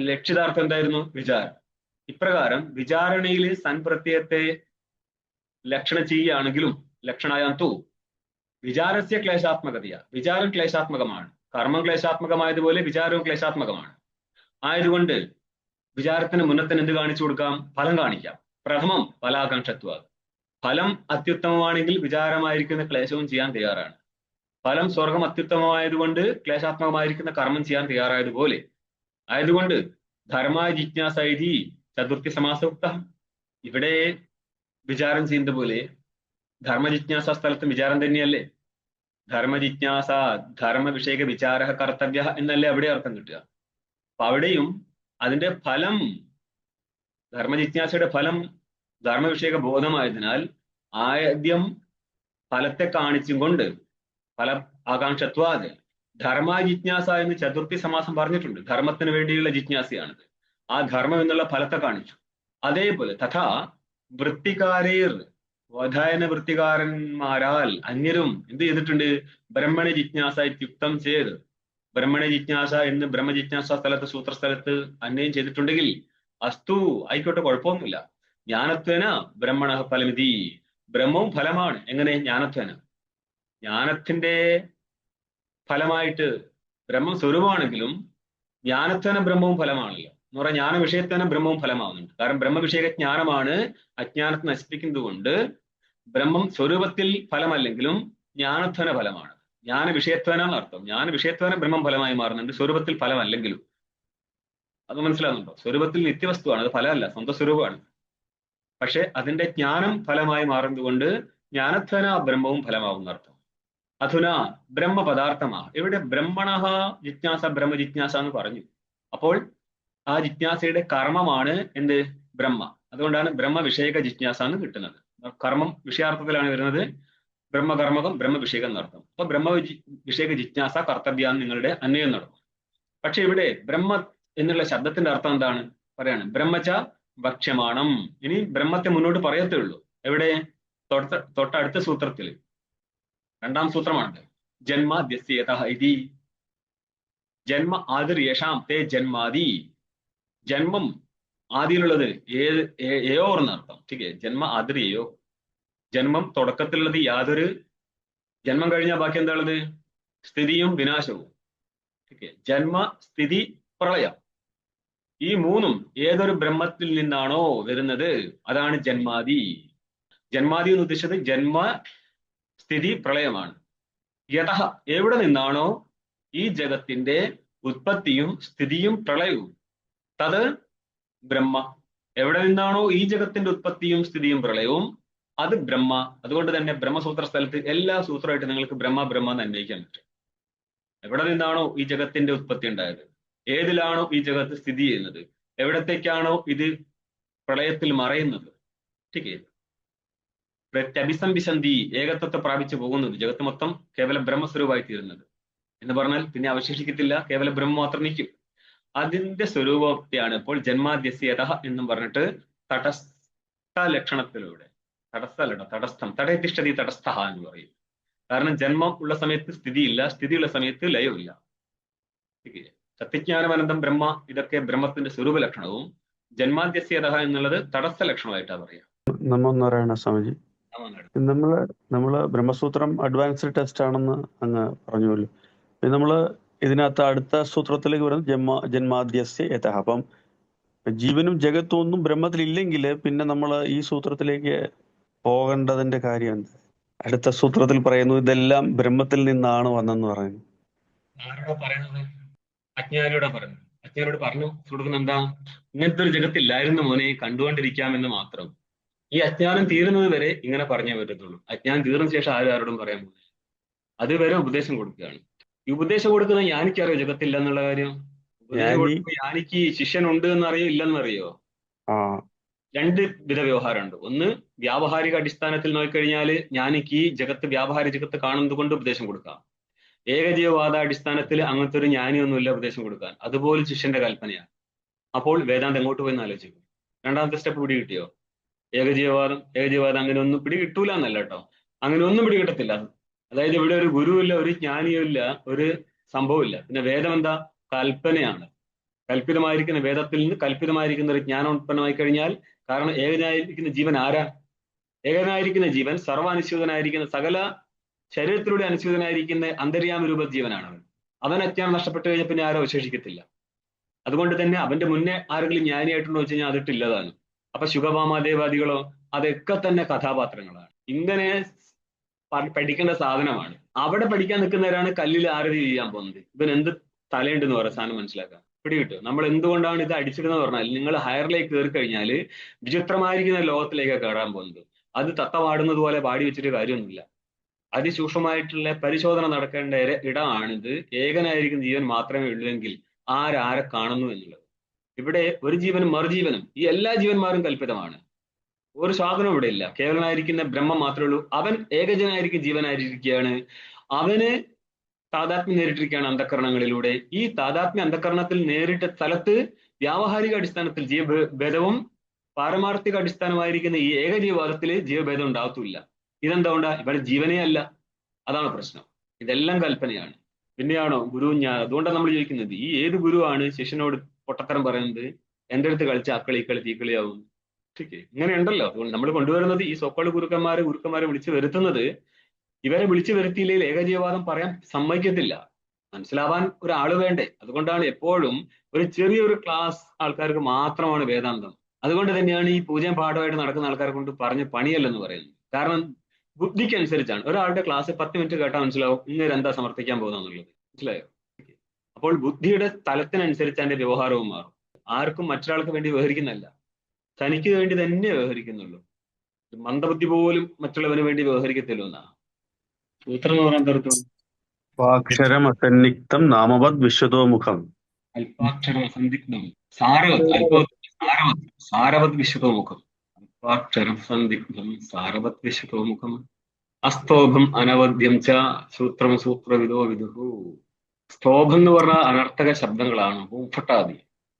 ലക്ഷിതാർത്ഥം എന്തായിരുന്നു? വിചാരം. ഇപ്രകാരം വിചാരണയിൽ സൻപ്രത്യയത്തെ ലക്ഷണം ചെയ്യുകയാണെങ്കിലും ലക്ഷണായാം തു വിചാരസ്യ ക്ലേശാത്മകതയാ, വിചാരം ക്ലേശാത്മകമാണ്. കർമ്മം ക്ലേശാത്മകമായതുപോലെ വിചാരവും ക്ലേശാത്മകമാണ്. ആയതുകൊണ്ട് വിചാരത്തിന് മുന്നത്തിന് എന്ത് കാണിച്ചു കൊടുക്കാം? ഫലം കാണിക്കാം. പ്രഥമം ഫലാകാംക്ഷത്വ, ഫലം അത്യുത്തമമാണെങ്കിൽ വിചാരമായിരിക്കുന്ന ക്ലേശവും ചെയ്യാൻ തയ്യാറാണ്. ഫലം സ്വർഗം അത്യുത്തമമായതുകൊണ്ട് ക്ലേശാത്മകമായിരിക്കുന്ന കർമ്മം ചെയ്യാൻ തയ്യാറായതുപോലെ ആയതുകൊണ്ട് ധർമ്മ ജിജ്ഞാസ ഇതി ചതുർത്ഥി സമാസോക്ത. ഇവിടെ വിചാരം ചെയ്യുന്നത് പോലെ ധർമ്മജിജ്ഞാസ സ്ഥലത്ത് വിചാരം തന്നെയല്ലേ? ധർമ്മജിജ്ഞാസ ധർമ്മ വിഷയക വിചാര കർത്തവ്യ എന്നല്ലേ അവിടെ അർത്ഥം കിട്ടുക. അപ്പൊ അവിടെയും അതിന്റെ ഫലം, ധർമ്മജിജ്ഞാസയുടെ ഫലം ധർമ്മവിഷയക ബോധമായതിനാൽ ആദ്യം ഫലത്തെ കാണിച്ചും കൊണ്ട് ഫല ആകാംക്ഷത്വാത് ധർമ്മ ജിജ്ഞാസ എന്ന് ചതുർത്ഥി സമാസം പറഞ്ഞിട്ടുണ്ട്. ധർമ്മത്തിന് വേണ്ടിയുള്ള ജിജ്ഞാസയാണിത്. ആ ധർമ്മം എന്നുള്ള ഫലത്തെ കാണിച്ചു. അതേപോലെ തഥാ വൃത്തികാരേർ വധായന വൃത്തികാരന്മാരാൽ അന്യരും എന്ത് ചെയ്തിട്ടുണ്ട്? ബ്രഹ്മണ ജിജ്ഞാസ യുക്തം ചെയ്ത്, ബ്രഹ്മണ ജിജ്ഞാസ എന്ന് ബ്രഹ്മജിജ്ഞാസ സ്ഥലത്ത് സൂത്രസ്ഥലത്ത് അന്യം ചെയ്തിട്ടുണ്ടെങ്കിൽ അസ്തു, ആയിക്കോട്ടെ, കുഴപ്പമൊന്നുമില്ല. ജ്ഞാനത്വേന ബ്രഹ്മണ ഫലമിതി, ബ്രഹ്മവും ഫലമാണ്. എങ്ങനെ? ജ്ഞാനത്വേന, ജ്ഞാനത്തിന്റെ ഫലമായിട്ട് ബ്രഹ്മം സ്വരൂപമാണെങ്കിലും ജ്ഞാനത്വേന ബ്രഹ്മവും ഫലമാണല്ലോ എന്ന് പറഞ്ഞാൽ ജ്ഞാന വിഷയത്വേന ബ്രഹ്മവും ഫലമാവുന്നുണ്ട്. കാരണം ബ്രഹ്മവിഷയക ജ്ഞാനമാണ് അജ്ഞാനത്തെ നശിപ്പിക്കുന്നത് കൊണ്ട് ബ്രഹ്മം സ്വരൂപത്തിൽ ഫലമല്ലെങ്കിലും ജ്ഞാനധ്വന ഫലമാണ്. ജ്ഞാന വിഷയത്വന എന്നർത്ഥം. ജ്ഞാന വിഷയത്വന ബ്രഹ്മം ഫലമായി മാറുന്നുണ്ട്, സ്വരൂപത്തിൽ ഫലമല്ലെങ്കിലും. അത് മനസ്സിലാകുന്നുണ്ടോ? സ്വരൂപത്തിൽ നിത്യവസ്തുവാണ്, അത് ഫലമല്ല, സ്വന്തം സ്വരൂപമാണ്. പക്ഷെ അതിന്റെ ജ്ഞാനം ഫലമായി മാറുന്നതുകൊണ്ട് ജ്ഞാനധ്വന ബ്രഹ്മവും ഫലമാകുന്ന അർത്ഥം. അധുന ബ്രഹ്മ പദാർത്ഥമാ. ഇവിടെ ബ്രഹ്മണഹ ജിജ്ഞാസ, ബ്രഹ്മ ജിജ്ഞാസ എന്ന് പറഞ്ഞു. അപ്പോൾ ആ ജിജ്ഞാസയുടെ കർമ്മമാണ് എന്ത്? ബ്രഹ്മ. അതുകൊണ്ടാണ് ബ്രഹ്മ വിഷയക ജിജ്ഞാസ എന്ന് കിട്ടുന്നത്. കർമ്മം വിഷയാർത്ഥത്തിലാണ് വരുന്നത്. ബ്രഹ്മകർമ്മകം ബ്രഹ്മ വിഷയകം എന്നർത്ഥം. അപ്പൊ ബ്രഹ്മ വിഷയക ജിജ്ഞാസ കർത്തവ്യാന്ന് നിങ്ങളുടെ അന്വയം നടക്കും. പക്ഷെ ഇവിടെ ബ്രഹ്മ എന്നുള്ള ശബ്ദത്തിന്റെ അർത്ഥം എന്താണ്? പറയാണ് ബ്രഹ്മച ഭക്ഷ്യമാണം. ഇനി ബ്രഹ്മത്തെ മുന്നോട്ട് പറയത്തേ ഉള്ളൂ. എവിടെ? തൊട്ടടുത്ത സൂത്രത്തിൽ, 2ാം സൂത്രമാണ്. ജന്മാദ്യസ്യതഃ ഇതി. ജന്മ ആദിർ യേഷാം തേ ജന്മാദി. ജന്മം ആദിയിലുള്ളത് ഏയോർ എന്നർത്ഥം. ठीक है, ജന്മ ആദിർ ഏയോ. ജന്മം തുടക്കത്തിലുള്ളത് യാതൊരു. ജന്മം കഴിഞ്ഞാൽ ബാക്കി എന്താ ഉള്ളത്? സ്ഥിതിയും വിനാശവും. ठीक है, ജന്മ സ്ഥിതി പ്രളയം. ഈ മൂന്നും ഏതൊരു ബ്രഹ്മത്തിൽ നിന്നാണോ വരുന്നത് അതാണ് ജന്മാദി. ജന്മാദി എന്ന് ഉദ്ദേശിച്ചത് ജന്മ സ്ഥിതി പ്രളയമാണ്. യതഃ എവിടെ നിന്നാണോ ഈ ജഗത്തിന്റെ ഉത്പത്തിയും സ്ഥിതിയും പ്രളയവും, തത് ബ്രഹ്മ. എവിടെ നിന്നാണോ ഈ ജഗത്തിന്റെ ഉത്പത്തിയും സ്ഥിതിയും പ്രളയവും അത് ബ്രഹ്മ. അതുകൊണ്ട് തന്നെ ബ്രഹ്മസൂത്ര സ്ഥലത്ത് എല്ലാ സൂത്രമായിട്ട് നിങ്ങൾക്ക് ബ്രഹ്മ ബ്രഹ്മ എന്ന് അന്വയിക്കാൻ പറ്റും. എവിടെ നിന്നാണോ ഈ ജഗത്തിന്റെ ഉത്പത്തി ഉണ്ടായത്, ഏതിലാണോ ഈ ജഗത്ത് സ്ഥിതി ചെയ്യുന്നത്, എവിടത്തേക്കാണോ ഇത് പ്രളയത്തിൽ മറയുന്നത്, ठीक है, പ്രത്യഭിസംവിശന്തി ഏകത്വത്തെ പ്രാപിച്ചു പോകുന്നത്, ജഗത്ത് മൊത്തം കേവല ബ്രഹ്മസ്വരൂപമായി തീരുന്നത് എന്ന് പറഞ്ഞാൽ പിന്നെ അവശേഷിക്കത്തില്ല, കേവല ബ്രഹ്മം മാത്രം നിൽക്കും. അതിന്റെ സ്വരൂപത്തെയാണ് ഇപ്പോൾ ജന്മാദ്യസ്യതഃ എന്നും പറഞ്ഞിട്ട് തടസ്ഥ ലക്ഷണത്തിലൂടെ, തടസ്ഥം, തടയത്തിഷ്ഠതി തടസ്ഥ എന്ന് പറയും. കാരണം ജന്മം ഉള്ള സമയത്ത് സ്ഥിതിയില്ല, സ്ഥിതിയുള്ള സമയത്ത് ലയമില്ല. സത്യജ്ഞാനമനന്തം ബ്രഹ്മ, ഇതൊക്കെ ബ്രഹ്മത്തിന്റെ സ്വരൂപ ലക്ഷണവും ജന്മാദ്യസ്യതഃ എന്നുള്ളത് തടസ്ഥ ലക്ഷണമായിട്ടാ പറയാം. നമ്മൊന്ന് പറയണ സ്വാമിജി, നമ്മള് ബ്രഹ്മസൂത്രം അഡ്വാൻസ്ഡ് ടെസ്റ്റ് ആണെന്ന് അങ്ങ് പറഞ്ഞുവല്ലോ. നമ്മള് ഇതിനകത്ത് അടുത്ത സൂത്രത്തിലേക്ക് വരുന്നത് ജന്മാദ്യസ്യ യതഃ. അപ്പം ജീവനും ജഗത്തും ഒന്നും ബ്രഹ്മത്തിൽ ഇല്ലെങ്കിൽ പിന്നെ നമ്മൾ ഈ സൂത്രത്തിലേക്ക് പോകേണ്ടതിന്റെ കാര്യം എന്താ? അടുത്ത സൂത്രത്തിൽ പറയുന്നു ഇതെല്ലാം ബ്രഹ്മത്തിൽ നിന്നാണ് വന്നെന്ന് പറയുന്നു. ആരോടാ പറയുന്നത്? അജ്ഞാനിയോടാ പറയുന്നത്. അജ്ഞാനോട് പറഞ്ഞു കൊടുക്കുന്ന എന്താ? ഇങ്ങനത്തെ ഒരു ജഗത്തില്ലായിരുന്നു മോനെ, കണ്ടുകൊണ്ടിരിക്കാമെന്ന് മാത്രം. ഈ അജ്ഞാനം തീരുന്നത് വരെ ഇങ്ങനെ പറഞ്ഞേ പറ്റത്തുള്ളൂ. അജ്ഞാനം തീർന്ന ശേഷം ആരോടും പറയാൻ പോകുന്നില്ല. അതുവരെ ഉപദേശം കൊടുക്കുകയാണ്. ഈ ഉപദേശം കൊടുക്കുന്ന ജ്ഞാനിക്കറിയോ ജഗത്തില്ല എന്നുള്ള കാര്യം? ഉപദേശം കൊടുക്കുമ്പോൾ ജ്ഞാനിക്ക് ശിഷ്യനുണ്ട് എന്നറിയോ ഇല്ലെന്നറിയോ? രണ്ട് വിധ വ്യവഹാരമുണ്ട്. ഒന്ന്, വ്യാവഹാരിക അടിസ്ഥാനത്തിൽ നോക്കിക്കഴിഞ്ഞാൽ ജ്ഞാനിക്ക് ഈ ജഗത്ത് വ്യാവഹാരിക ജഗത്ത് കാണുന്നത് കൊണ്ട് ഉപദേശം കൊടുക്കാം. ഏകജീവവാദ അടിസ്ഥാനത്തിൽ അങ്ങനത്തെ ഒരു ജ്ഞാനിയൊന്നുമില്ല ഉപദേശം കൊടുക്കാൻ. അതുപോലെ ശിഷ്യന്റെ കൽപ്പനയാണ്. അപ്പോൾ വേദാന്തം എങ്ങോട്ട് പോയി ആലോചിക്കും. 2ാമത്തെ സ്റ്റെപ്പ് പിടി കിട്ടിയോ? ഏകജീവവാദം അങ്ങനെ ഒന്നും പിടി കിട്ടൂല എന്നല്ല കേട്ടോ, അങ്ങനെ ഒന്നും പിടി കിട്ടത്തില്ല. അതായത് ഇവിടെ ഒരു ഗുരുവില്ല, ഒരു ജ്ഞാനിയും ഇല്ല, ഒരു സംഭവമില്ല. പിന്നെ വേദം എന്താ? കൽപ്പനയാണ്. കൽപ്പിതമായിരിക്കുന്ന വേദത്തിൽ നിന്ന് കൽപ്പിതമായിരിക്കുന്ന ഒരു ജ്ഞാനം ഉത്പന്നമായി കഴിഞ്ഞാൽ, കാരണം ഏകനായിരിക്കുന്ന ജീവൻ ആരാ? ഏകനായിരിക്കുന്ന ജീവൻ സർവ്വാനുസ്യൂതനായിരിക്കുന്ന സകല ശരീരത്തിലൂടെ അനുസ്യൂതനായിരിക്കുന്ന അന്തര്യാമ രൂപ ജീവനാണ്. അവൻ അജ്ഞാനം നഷ്ടപ്പെട്ടു കഴിഞ്ഞാൽ പിന്നെ ആരും അവശേഷിക്കത്തില്ല. അതുകൊണ്ട് തന്നെ അവന്റെ മുന്നേ ആരെങ്കിലും ജ്ഞാനിയായിട്ടുണ്ടോ വെച്ച് കഴിഞ്ഞാൽ അതിട്ടില്ലതാണ്. അപ്പൊ ശുഗഭാമാദേവാദികളോ അതൊക്കെ തന്നെ കഥാപാത്രങ്ങളാണ്. ഇങ്ങനെ പഠിക്കേണ്ട സാധനമാണ്. അവിടെ പഠിക്കാൻ നിൽക്കുന്നവരാണ് കല്ലിൽ ആരതി ചെയ്യാൻ പോകുന്നത്. ഇവൻ എന്ത് തലയുണ്ടെന്ന് പറയാം സാധനം മനസ്സിലാക്കാം. പിടികിട്ടും. നമ്മൾ എന്തുകൊണ്ടാണ് ഇത് അടിച്ചിടുന്നത് പറഞ്ഞാൽ, നിങ്ങൾ ഹയറിലേക്ക് കയറി കഴിഞ്ഞാൽ വിചിത്രമായിരിക്കുന്ന ലോകത്തിലേക്ക് കയറാൻ പോകുന്നത്. അത് തത്ത പാടുന്നത് പോലെ പാടി വെച്ചിട്ട് കാര്യമൊന്നുമില്ല. അതിസൂക്ഷ്മമായിട്ടുള്ള പരിശോധന നടക്കേണ്ട ഇടമാണിത്. ഏകനായിരിക്കുന്ന ജീവൻ മാത്രമേ ഉള്ളൂവെങ്കിൽ ആരെ കാണുന്നു എന്നുള്ളത്. ഇവിടെ ഒരു ജീവനും മറുജീവനും, ഈ എല്ലാ ജീവന്മാരും കൽപ്പിതമാണ്. ഒരു സാധനവും ഇവിടെ ഇല്ല. കേവലനായിരിക്കുന്ന ബ്രഹ്മം മാത്രമേ ഉള്ളൂ. അവൻ ഏകജനായിരിക്കും ജീവനായിരിക്കുകയാണ്. അവന് താതാത്മ്യം നേരിട്ടിരിക്കുകയാണ് അന്ധകരണങ്ങളിലൂടെ. ഈ താതാത്മ്യ അന്ധകരണത്തിൽ നേരിട്ട സ്ഥലത്ത് വ്യാവഹാരിക അടിസ്ഥാനത്തിൽ ജീവഭേദവും പാരമാർത്ഥിക അടിസ്ഥാനമായിരിക്കുന്ന ഈ ഏകജീവവാദത്തിൽ ജീവഭേദം ഉണ്ടാകത്തില്ല. ഇതെന്താ ഉണ്ടാ? ഇവിടെ ജീവനേ അല്ല. അതാണ് പ്രശ്നം. ഇതെല്ലാം കൽപ്പനയാണ്. പിന്നെയാണോ ഗുരുവും ഞാൻ? അതുകൊണ്ടാണ് നമ്മൾ ചോദിക്കുന്നത്, ഈ ഏത് ഗുരുവാണ് ശിഷ്യനോട് പൊട്ടത്തരം പറയുന്നത്? എന്റെ അടുത്ത് കളിച്ച അക്കളി ഇക്കളി തീക്കളിയാവും. ठीक है, ഇങ്ങനെ ഉണ്ടല്ലോ. അതുകൊണ്ട് നമ്മൾ കൊണ്ടുവരുന്നത് ഈ സോക്കോള് ഗുരുക്കന്മാരെ വിളിച്ചു വരുത്തുന്നത്, ഇവരെ വിളിച്ചു വരുത്തിയില്ലെങ്കിൽ ഏകജീവവാദം പറയാൻ സമ്മതിക്കത്തില്ല. മനസ്സിലാവാൻ ഒരാള് വേണ്ടേ? അതുകൊണ്ടാണ് എപ്പോഴും ഒരു ചെറിയൊരു ക്ലാസ് ആൾക്കാർക്ക് മാത്രമാണ് വേദാന്തം. അതുകൊണ്ട് തന്നെയാണ് ഈ പൂജയും പാഠമായിട്ട് നടക്കുന്ന ആൾക്കാരെ കൊണ്ട് പറഞ്ഞ് പണിയല്ലെന്ന് പറയുന്നത്. കാരണം ബുദ്ധിക്ക് അനുസരിച്ചാണ്. ഒരാളുടെ ക്ലാസ് 10 മിനിറ്റ് കേട്ടാൽ മനസ്സിലാവും ഇങ്ങനെ എന്താ സമർത്ഥിക്കാൻ പോകുന്നുള്ളത്. മനസ്സിലായോ? അപ്പോൾ ബുദ്ധിയുടെ തലത്തിനനുസരിച്ച് അതിന്റെ വ്യവഹാരവും മാറും. ആർക്കും മറ്റൊരാൾക്ക് വേണ്ടി വ്യവഹരിക്കുന്നല്ല, തനിക്ക് വേണ്ടി തന്നെ വ്യവഹരിക്കുന്നുള്ളൂ. മന്ദബുദ്ധി പോലും മറ്റുള്ളവന് വേണ്ടി വ്യവഹരിക്കത്തില്ല എന്നാ സൂത്രം എന്ന് പറയാൻ തരത്തും. അക്ഷരം അസന്നിഗ്ധം നാമവത് വിശ്വതോമുഖം. അല്പാക്ഷരം അസന്ദിഗ്ധം സാരവത് സാരവത് വിശ്വതോമുഖം. അല്പാക്ഷരം സന്ദിഗ്ധം സാരവത് വിശ്വതോമുഖം. അസ്തോഭം അനവദ്യം ച സൂത്രം സൂത്രവിദോ വിദുഹു. സ്തോഭം എന്ന് പറഞ്ഞാൽ അനർത്ഥക ശബ്ദങ്ങളാണ്. ഊഫട്ടാതി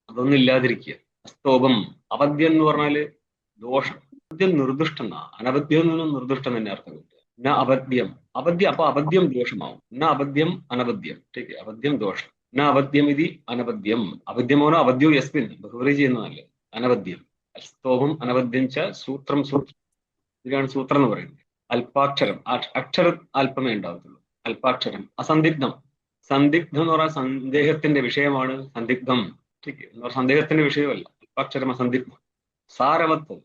അതൊന്നും ഇല്ലാതിരിക്കുക. അസ്തോഭം. അവദ്യം എന്ന് പറഞ്ഞാല് ദോഷം. അവദ്യം നിർദുഷ്ടം. അനവദ്യം എന്ന് നിർദുഷ്ടം തന്നെ അർത്ഥം കിട്ടുക. ന അവദ്യം അവദ്യം. അപ്പൊ അവദ്യം ദോഷമാവും. ന അവദ്യം അനവദ്യം. ടേക്ക് അവദ്യം ദോഷം. ന അവദ്യം ഇതി അനവദ്യം. അവദ്യമോനോ അവദ്യോ യസ്മിൻ ബഹുവരി ചെയ്യുന്നതല്ലേ അനവദ്യം. സ്തോഭം അനവദ്യം ച സൂത്രം സൂത്രം. ഇതിലാണ് സൂത്രം എന്ന് പറയുന്നത്. അല്പാക്ഷരം അക്ഷരം അല്പമേ ഉണ്ടാവത്തുള്ളൂ. അല്പാക്ഷരം അസന്ദിഗ്ധം. സന്ദിഗ്ധം എന്ന് പറഞ്ഞാൽ സന്ദേഹത്തിന്റെ വിഷയമാണ് സന്ദിഗ്ധം. സന്ദേഹത്തിന്റെ വിഷയമല്ല. അല്പാക്ഷരം അസന്ദിഗ്ധം. സാരവത്വം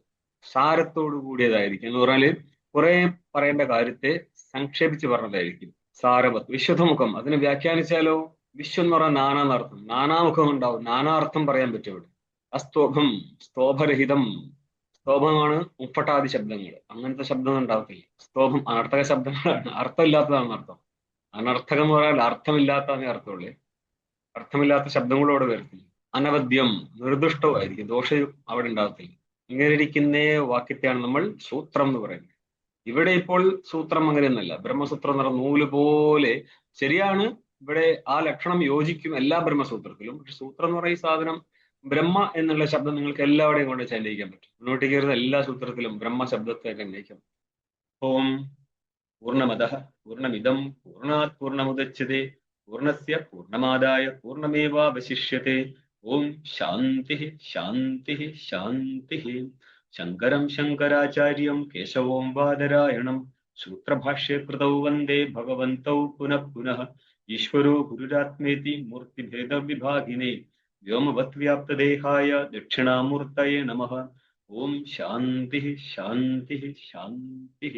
സാരത്തോടു കൂടിയതായിരിക്കും എന്ന് പറഞ്ഞാല് കുറെ പറയേണ്ട കാര്യത്തെ സംക്ഷേപിച്ച് പറഞ്ഞതായിരിക്കും. സാരവത്. വിശ്വതമുഖം അതിനെ വ്യാഖ്യാനിച്ചാലോ വിശ്വം എന്ന് പറഞ്ഞാൽ നാനാന്നർത്ഥം. നാനാമുഖം ഉണ്ടാവും. നാനാർത്ഥം പറയാൻ പറ്റും ഇവിടെ. അസ്തോഭം സ്തോഭരഹിതം. സ്തോഭമാണ് മുപ്പട്ടാതി ശബ്ദങ്ങൾ. അങ്ങനത്തെ ശബ്ദം ഉണ്ടാവത്തില്ല. സ്തോഭം അനർത്ഥക ശബ്ദങ്ങളാണ്. അർത്ഥമില്ലാത്തതാണ് അർത്ഥം. അനർത്ഥകം എന്ന് പറഞ്ഞാൽ അർത്ഥമില്ലാത്തതേ അർത്ഥമുള്ളേ. അർത്ഥമില്ലാത്ത ശബ്ദങ്ങളോട് വരത്തില്ല. അനവദ്യം നിർദുഷ്ടമായിരിക്കും. ദോഷം അവിടെ ഉണ്ടാകത്തില്ല. ഇങ്ങനെ ഇരിക്കുന്ന വാക്യത്തെയാണ് നമ്മൾ സൂത്രം എന്ന് പറയുന്നത്. ഇവിടെ ഇപ്പോൾ സൂത്രം അങ്ങനെയൊന്നല്ല. ബ്രഹ്മസൂത്രം എന്ന് പറഞ്ഞ നൂല് പോലെ ശരിയാണ്. ഇവിടെ ആ ലക്ഷണം യോജിക്കും എല്ലാ ബ്രഹ്മസൂത്രത്തിലും. പക്ഷെ സൂത്രം എന്ന് പറയുന്ന സാധനം ബ്രഹ്മ എന്നുള്ള ശബ്ദം നിങ്ങൾക്ക് എല്ലാവരുടെയും കൊണ്ട് ചലിക്കാൻ പറ്റും. മുന്നോട്ട് കയറുന്ന എല്ലാ സൂത്രത്തിലും ബ്രഹ്മ ശബ്ദത്തെ അന്വയിക്കാം. ഓം പൂർണ്ണമദഃ പൂർണ്ണമിദം പൂർണ്ണാത് പൂർണ്ണമുദച്യതേ പൂർണ്ണസ്യ പൂർണ്ണമാദായ പൂർണ്ണമേവാവശിഷ്യതേ. ഓം ശാന്തി ശാന്തി ശാന്തി. ശങ്കരം ശങ്കരാചാര്യം കേശവോം ബാദരായണം സൂത്രഭാഷ്യ കൃതൗ വന്ദേ ഭഗവന്തൗ പുനഃ പുനഃ. ഈശ്വരോ ഗുരുരാത്മേതി മൂർത്തിഭേദ വിഭാഗിനേ വ്യോമവത് വ്യാപ്തദേഹായ ദക്ഷിണാമൂർത്തയേ നമഃ. ഓം ശാന്തി ശാന്തി ശാന്തി.